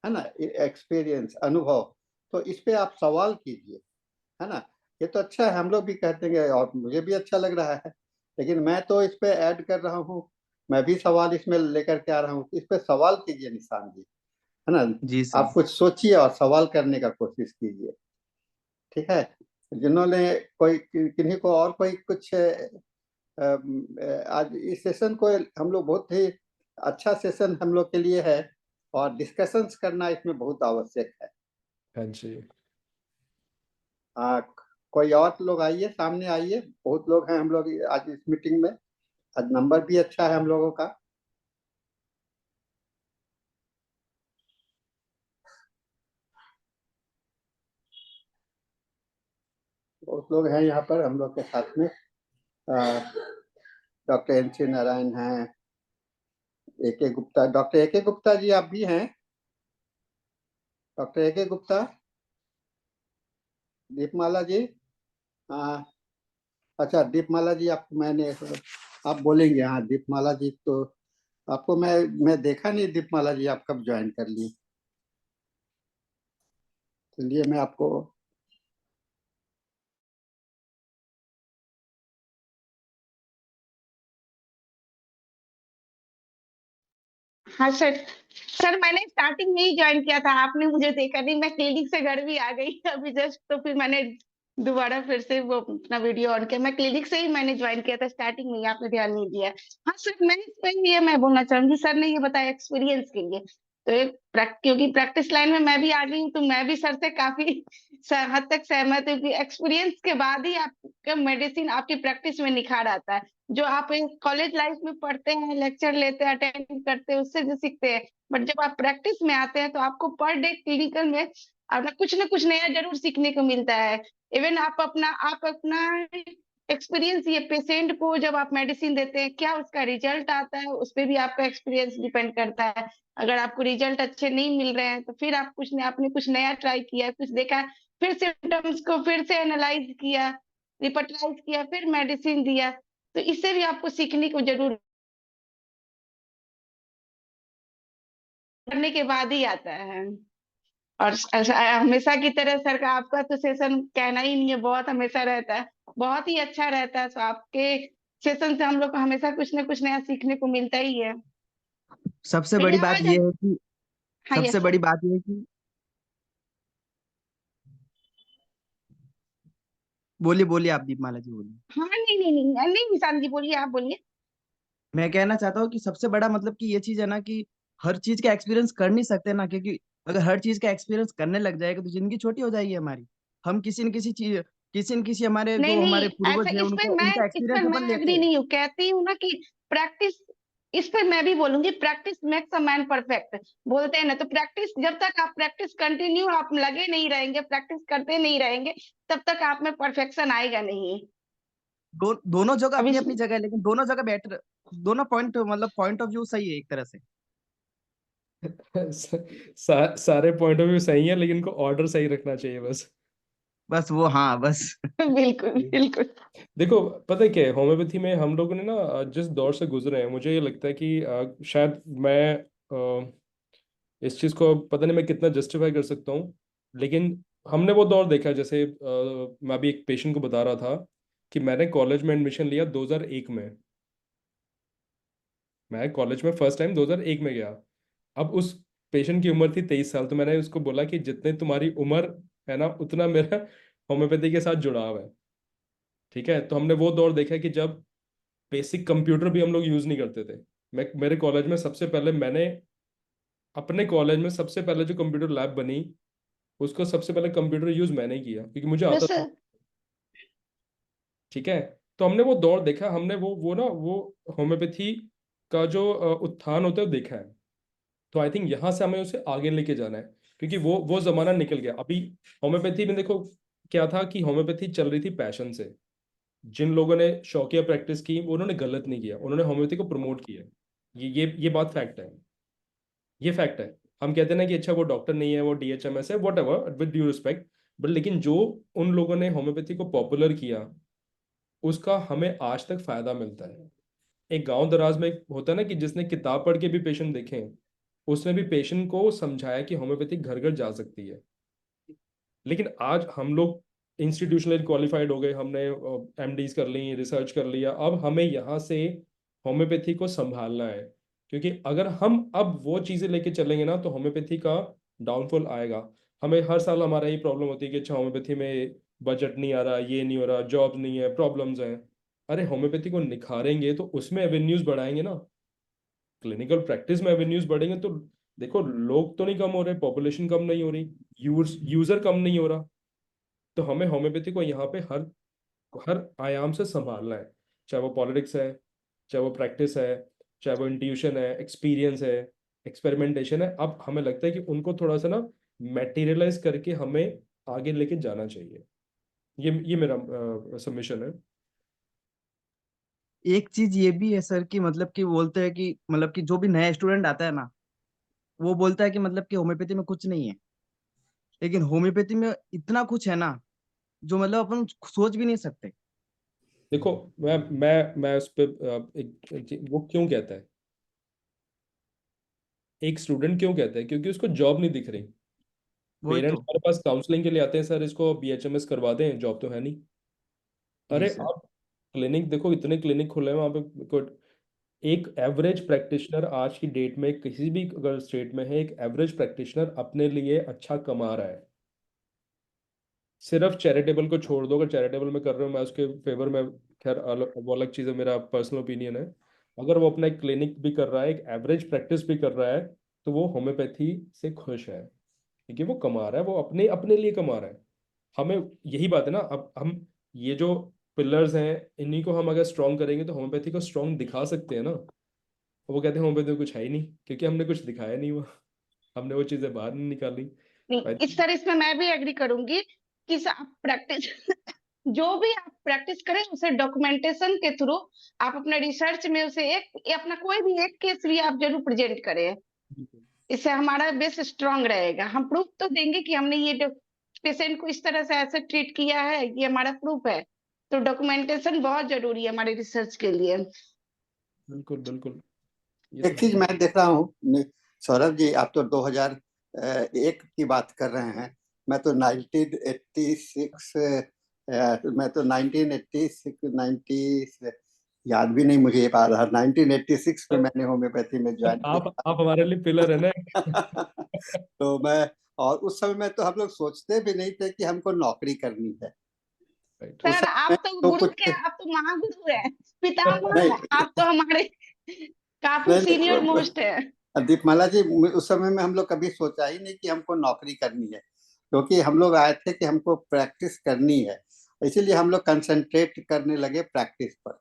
है ना, एक्सपीरियंस, अनुभव, तो इस पे आप सवाल कीजिए, है ना। ये तो अच्छा है, हम लोग भी कहते हैं, और मुझे भी अच्छा लग रहा है, लेकिन मैं तो इस पे ऐड कर रहा हूँ, मैं भी सवाल इसमें लेकर के आ रहा हूँ। इस पे सवाल कीजिए निशान जी, है ना। जी सर। आप कुछ सोचिए और सवाल करने का कोशिश कीजिए, ठीक है। जिन्होंने कोई किन्हीं को और कोई कुछ आज इस सेशन को हम लोग बहुत ही अच्छा सेशन हम लोग के लिए है, और डिस्कशंस करना इसमें बहुत आवश्यक है। हाँ जी। कोई और लोग आइए, सामने आइए, बहुत लोग हैं हम लोग आज इस मीटिंग में। आज नंबर भी अच्छा है हम लोगों का। बहुत लोग हैं यहाँ पर हम लोग के साथ में। Doctor N C. नारायण हैं, A K. Gupta, doctor A K. Gupta ji आप भी हैं? Doctor A K. गुप्ता, दीपमाला जी। हाँ, अच्छा दीपमाला जी, आप मैंने आप बोलेंगे। हाँ दीपमाला जी, तो आपको मैं देखा नहीं। दीपमाला जी आप कब ज्वाइन कर ली? चलिए मैं आपको हाँ सर। सर मैंने स्टार्टिंग में ही ज्वाइन किया था, आपने मुझे देखा नहीं, मैं क्लिनिक से घर भी आ गई अभी जस्ट, तो फिर मैंने दोबारा फिर से वो अपना वीडियो ऑन किया। मैं क्लिनिक से ही मैंने ज्वाइन किया था स्टार्टिंग में ही, आपने ध्यान नहीं दिया। हाँ सर, मैं इस पे ये मैं बोलना चाहूंगी, सर ने ये बताया एक्सपीरियंस के लिए, तो क्योंकि प्रैक्टिस लाइन में मैं भी आ गई हूँ, तो मैं भी सर से काफी हद तक सहमत हूँ कि एक्सपीरियंस के बाद ही आपका मेडिसिन आपकी प्रैक्टिस में निखार आता है। जो आप कॉलेज लाइफ में पढ़ते हैं, लेक्चर लेते हैं, अटेंड करते हैं, उससे जो सीखते हैं, बट जब आप प्रैक्टिस में आते हैं तो आपको पर डे क्लिनिकल में अपना कुछ ना कुछ नया जरूर सीखने को मिलता है। इवन आप अपना एक्सपीरियंस, ये पेशेंट को जब आप मेडिसिन देते हैं क्या उसका रिजल्ट आता है, उस पर भी आपका एक्सपीरियंस डिपेंड करता है। अगर आपको रिजल्ट अच्छे नहीं मिल रहे हैं तो फिर आप आपने कुछ नया ट्राई किया, कुछ देखा, फिर सिम्टम्स को फिर से एनालाइज किया, रिपर्टराइज किया, फिर मेडिसिन दिया, तो इससे भी आपको सीखने को जरूर करने के बाद ही आता है। और हमेशा की तरह सर का आपका तो सेशन कहना ही नहीं है, बहुत हमेशा रहता है, बहुत ही अच्छा रहता है। तो आपके सेशन से हम लोग को हमेशा कुछ ना कुछ नया सीखने को मिलता ही है। सबसे मेरी बड़ी बात आवाज ये है कि हाँ सबसे यस बड़ी सर। बात ये है कि बोलिए बोलिए, आप दीपमाला जी बोलिए। हाँ नहीं नहीं नहीं नहीं, नहीं निशान जी बोलिए, आप बोलिए। मैं कहना चाहता हूँ कि सबसे बड़ा मतलब कि ये चीज है ना कि हर चीज का एक्सपीरियंस कर नहीं सकते ना, क्योंकि अगर हर चीज का एक्सपीरियंस करने लग जाएगा तो जिंदगी छोटी हो जाएगी हमारी। हम किसी न किसी हमारे नहीं जो हमारे नहीं, ऐसा पूर्वज है उनको उनका इस पर एक्सपीरियंस मैं अपन लेते एग्री हैं। नहीं हूँ, कहती हूँ ना कि प्रैक्टिस, इस पर मैं भी बोलूंगी, practice makes a man perfect बोलते हैं ना, तो प्रैक्टिस जब तक आप प्रैक्टिस कंटिन्यू आप लगे नहीं रहेंगे, प्रैक्टिस करते नहीं रहेंगे, तब तक आप में परफेक्शन आएगा नहीं। दोनों जगह अब अपनी इस अपनी जगह है, लेकिन दोनों जगह बेटर, दोनों पॉइंट मतलब पॉइंट ऑफ व्यू सही है एक तरह से। सारे पॉइंट ऑफ व्यू सही है, लेकिन इनको ऑर्डर सही रखना चाहिए बस। बस वो, हाँ बस। बिल्कुल बिल्कुल। देखो, पता है क्या है, होम्योपैथी में हम लोगों ने ना जिस दौर से गुजरे हैं, मुझे ये लगता है कि शायद मैं इस चीज़ को पता नहीं मैं कितना जस्टिफाई कर सकता हूँ, लेकिन हमने वो दौर देखा है। जैसे मैं अभी एक पेशेंट को बता रहा था कि मैंने कॉलेज में एडमिशन लिया 2001 में। मैं कॉलेज में फर्स्ट टाइम 2001 में गया। अब उस पेशेंट की उम्र थी 23 साल, तो मैंने उसको बोला कि जितने तुम्हारी उम्र है ना, उतना मेरा होम्योपैथी के साथ जुड़ाव है। ठीक है, तो हमने वो दौर देखा कि जब बेसिक कंप्यूटर भी हम लोग यूज़ नहीं करते थे। मैं मेरे कॉलेज में सबसे पहले मैंने अपने कॉलेज में सबसे पहले जो कंप्यूटर लैब बनी, उसको सबसे पहले कंप्यूटर यूज़ मैंने ही किया क्योंकि मुझे आता वैसे था। ठीक है, तो हमने वो दौर देखा, हमने वो ना वो होम्योपैथी का जो उत्थान होता है वो देखा है। तो आई थिंक यहाँ से हमें उसे आगे लेके जाना है, क्योंकि वो जमाना निकल गया। अभी होम्योपैथी में देखो क्या था कि होम्योपैथी चल रही थी पैशन से। जिन लोगों ने शौकिया प्रैक्टिस की वो उन्होंने गलत नहीं किया, उन्होंने होम्योपैथी को प्रमोट किया। ये बात फैक्ट है, ये फैक्ट है। हम कहते हैं ना कि अच्छा वो डॉक्टर नहीं है, वो DHMS है, what ever, with due respect, but लेकिन जो उन लोगों ने होम्योपैथी को पॉपुलर किया, उसका हमें आज तक फायदा मिलता है। एक गांव दराज में एक होता है ना कि जिसने किताब पढ़ के भी पेशेंट देखे हैं, उसने भी पेशेंट को समझाया कि होम्योपैथी घर घर जा सकती है। लेकिन आज हम लोग इंस्टीट्यूशनली क्वालिफाइड हो गए, हमने MDs कर ली, रिसर्च कर लिया, अब हमें यहाँ से होम्योपैथी को संभालना है। क्योंकि अगर हम अब वो चीज़ें लेके चलेंगे ना, तो होम्योपैथी का डाउनफॉल आएगा। हमें हर साल हमारा ये प्रॉब्लम होती है कि अच्छा होम्योपैथी में बजट नहीं आ रहा, ये नहीं हो रहा, जॉब नहीं है, प्रॉब्लम्स हैं। अरे होम्योपैथी को निखारेंगे तो उसमें एवेन्यूज बढ़ाएंगे ना, क्लिनिकल प्रैक्टिस में एवेन्यूज बढ़ेंगे तो देखो, लोग तो नहीं कम हो रहे, पॉपुलेशन कम नहीं हो रही, यूजर कम नहीं हो रहा। तो हमें होम्योपैथी को यहाँ पे हर हर आयाम से संभालना है, चाहे वो पॉलिटिक्स है, चाहे वो प्रैक्टिस है, चाहे वो इंट्यूशन है, एक्सपीरियंस है, एक्सपेरिमेंटेशन है। अब हमें लगता है कि उनको थोड़ा सा ना मैटेरियलाइज करके हमें आगे लेके जाना चाहिए। ये मेरा सबमिशन है। एक चीज ये भी है सर कि मतलब कि बोलते हैं कि मतलब कि जो भी नया स्टूडेंट आता है ना, वो बोलता है कि मतलब कि होम्योपैथी में कुछ नहीं है, लेकिन होम्योपैथी में इतना कुछ है ना जो मतलब अपन सोच भी नहीं सकते। देखो, मैं उस पे वो क्यों कहता है, एक स्टूडेंट क्यों कहता है, क्योंकि उसको जॉब नहीं दिख रही। वही पेरेंट्स तो। हमारे पास काउंसलिंग के लिए आते हैं, सर इसको BHMS करवा दें, जॉब तो है नहीं। जी अरे सर। आप क्लिनिक देखो, इतने क्लिनिक खुले हैं वहाँ पे। एक एवरेज प्रैक्टिशनर आज की डेट में किसी भी अगर स्टेट में है, एक एवरेज प्रैक्टिशनर अपने लिए अच्छा कमा रहा है। सिर्फ चैरिटेबल को छोड़ दो, अगर चैरिटेबल में कर रहे हो मैं उसके फेवर में, खैर वो अलग चीज़ है, मेरा पर्सनल ओपिनियन है। अगर वो अपना एक क्लिनिक भी कर रहा है, एक एवरेज प्रैक्टिस भी कर रहा है, तो वो होम्योपैथी से खुश है, क्योंकि वो कमा रहा है, वो अपने अपने लिए कमा रहा है। हमें यही बात है ना, अब हम ये जो पिलर्स हैं, इन्हीं को हम अगर स्ट्रॉन्ग करेंगे तो होम्योपैथी को स्ट्रॉन्ग दिखा सकते हैं ना। वो कहते हैं होम्योपैथी में कुछ है ही नहीं, क्योंकि हमने कुछ दिखाया नहीं हुआ, हमने वो चीजें बाहर नहीं निकाली। नहीं, I इस तरह इसमें मैं भी एग्री करूंगी कि आप प्रैक्टिस जो भी आप प्रैक्टिस करें उसे डॉक्यूमेंटेशन के थ्रू आप अपने रिसर्च में उसे एक अपना कोई भी एक केस भी आप जरूर प्रेजेंट करें। बिल्कुल इससे हमारा बेस स्ट्रांग रहेगा। हम प्रूफ तो देंगे कि हमने ये पेशेंट को इस तरह से ऐसे ट्रीट किया है, ये हमारा प्रूफ है। तो डॉक्यूमेंटेशन बहुत जरूरी है हमारे रिसर्च के लिए। बिल्कुल बिल्कुल, ये तो एक चीज है। मैं देख रहा हूँ सौरभ जी, आप तो 2001 की बात कर रहे हैं। मैं तो 1986 मैं तो 1986 90 याद भी नहीं मुझे ये बात। 1986 में मैंने होम्योपैथी में ज्वाइन आप किया आप हमारे लिए पिलर है ना। था। तो मैं, और उस समय में तो हम लोग सोचते भी नहीं थे कि हमको नौकरी करनी है। राइट। उस सर समय में आप तो तो गुरु कुछ के, आप तो महागुरु हैं, पितामह नहीं हैं, आप तो हमारे काफी नहीं सीनियर नहीं, मोस्ट है। दीपमाला जी, उस समय में हम लोग कभी सोचा ही नहीं कि हमको नौकरी करनी है, क्योंकि हम लोग आए थे कि हमको प्रैक्टिस करनी है। इसीलिए हम लोग कंसंट्रेट करने लगे प्रैक्टिस पर,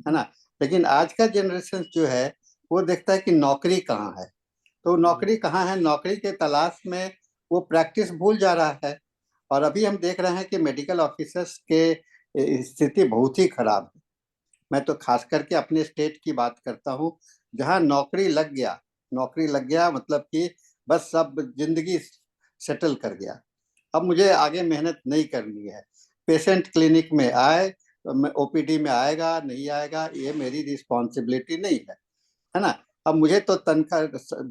है ना। लेकिन आज का जनरेशन जो है वो देखता है कि नौकरी कहाँ है, तो नौकरी कहाँ है, नौकरी के तलाश में वो प्रैक्टिस भूल जा रहा है। और अभी हम देख रहे हैं कि मेडिकल ऑफिसर्स के स्थिति बहुत ही खराब है। मैं तो खास करके अपने स्टेट की बात करता हूँ, जहाँ नौकरी लग गया मतलब कि बस सब जिंदगी सेटल कर गया। अब मुझे आगे मेहनत नहीं करनी है। पेशेंट क्लिनिक में आए, OPD में आएगा नहीं आएगा ये मेरी रिस्पॉन्सिबिलिटी नहीं है ना। अब मुझे तो तनख्वाह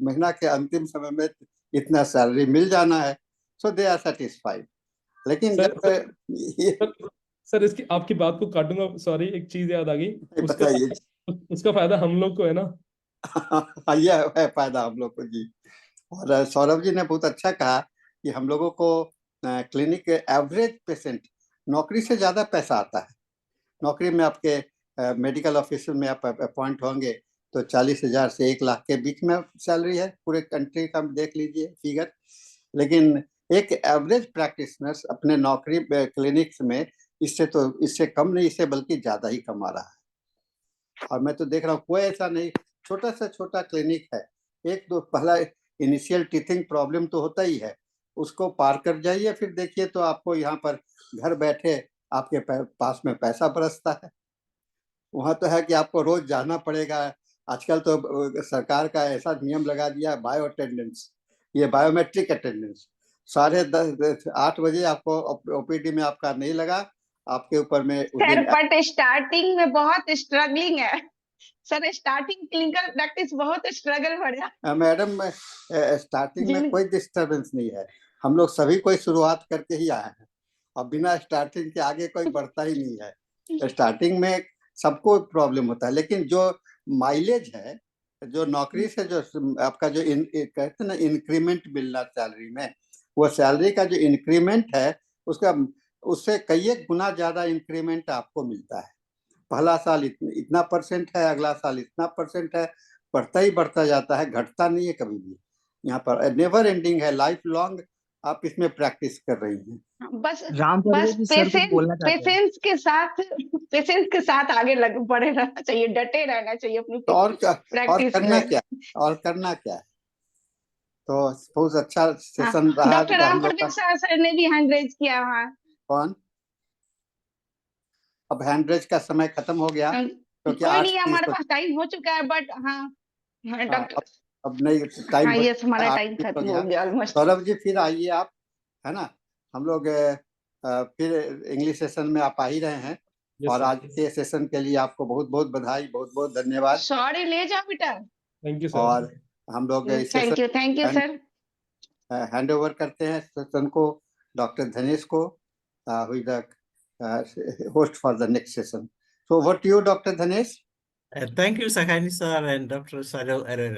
महीना के अंतिम समय में इतना सैलरी मिल जाना है, सो दे आर सेटिस्फाइड। लेकिन सर जब ये सर सर इसकी आपकी बात को काटूंगा, सॉरी, एक चीज याद आ गई। उसका बताइए। उसका फायदा हम लोग को है ना। यह है फायदा हम लोग को जी। और सौरभ जी ने बहुत अच्छा कहा कि हम लोगों को क्लिनिक के एवरेज पेशेंट, नौकरी से ज्यादा पैसा आता है। नौकरी में आपके मेडिकल ऑफिसर में आप अपॉइंट होंगे तो 40,000 से 1 लाख के बीच में सैलरी है, पूरे कंट्री का देख लीजिए फिगर। लेकिन एक एवरेज प्रैक्टिशनर अपने नौकरी क्लिनिक्स में इससे कम नहीं, इससे बल्कि ज्यादा ही कमा रहा है। और मैं तो देख रहा हूँ कोई ऐसा नहीं, छोटा से छोटा क्लिनिक है, एक दो पहला इनिशियल टीथिंग प्रॉब्लम तो होता ही है, उसको पार कर जाइए, फिर देखिए तो आपको यहाँ पर घर बैठे आपके पास में पैसा बरसता है। वहां तो है कि आपको रोज जाना पड़ेगा। आजकल तो सरकार का ऐसा नियम लगा दिया है, बायो अटेंडेंस, ये बायोमेट्रिक अटेंडेंस। 8:30 आपको OPD में आपका नहीं लगा, आपके ऊपर में उस सर दिन। बट स्टार्टिंग में बहुत स्ट्रगलिंग है सर, स्टार्टिंग क्लिनिकल प्रैक्टिस बहुत स्ट्रगल भरा। मैडम, स्टार्टिंग में जिन कोई डिस्टरबेंस नहीं है। हम लोग सभी कोई शुरुआत करके ही आए हैं, और बिना स्टार्टिंग के आगे कोई बढ़ता ही नहीं है। स्टार्टिंग में सबको प्रॉब्लम होता है, लेकिन जो माइलेज है, जो नौकरी से जो आपका जो कहते हैं ना इंक्रीमेंट मिलना सैलरी में, वो सैलरी का जो इंक्रीमेंट है उसका, उससे कई एक गुना ज्यादा इंक्रीमेंट आपको मिलता है। पहला साल इतना परसेंट है, अगला साल इतना परसेंट है, बढ़ता ही बढ़ता जाता है, घटता नहीं है कभी भी। यहाँ पर नेवर एंडिंग है, लाइफ लॉन्ग आप इसमें प्रैक्टिस कर रही हैं। बस राम बस जी सर कुछ बोलना चाहते हैं। पेशेंस के साथ आगे लग बढ़े रहना चाहिए, डटे रहना चाहिए अपनी तो और प्रैक्टिस करना में। क्या, और करना क्या है। तो बहुत अच्छा हाँ, सेशन रहा डॉक्टर राम हम लोग का। प्रवेश सर ने भी हैंड रेज किया वहाँ। कौन? अब हैंडरेज का समय खत्म हो गया, क्योंकि कोई आज नहीं, की हमारे पास टाइम हो चुका है, बट हाँ हाँ, डॉक्टर, अब नहीं टाइम हाँ हो यस, हमारा गया, टाइम 8 हो खत्म गया। हो गया ऑलमोस्ट। सौरभ जी फिर आइए आप, है ना। हम लोग फिर इंग्लिश सेशन में आप आ ही रहे हैं। यस और सर, आज के सेशन के लिए आपको बहुत बहुत बधाई, बहुत बहुत धन्यवाद। सॉरी, ले जाओ बेटा। Thank you sir. और हम लोग इस thank you sir. Hand over करते हैं सेशन को डॉक्टर धनेश को, who is the host for the next session. So over to you, Dr. Dhanesh. Thank you, Sakhani sir and Dr. Saurav Arora.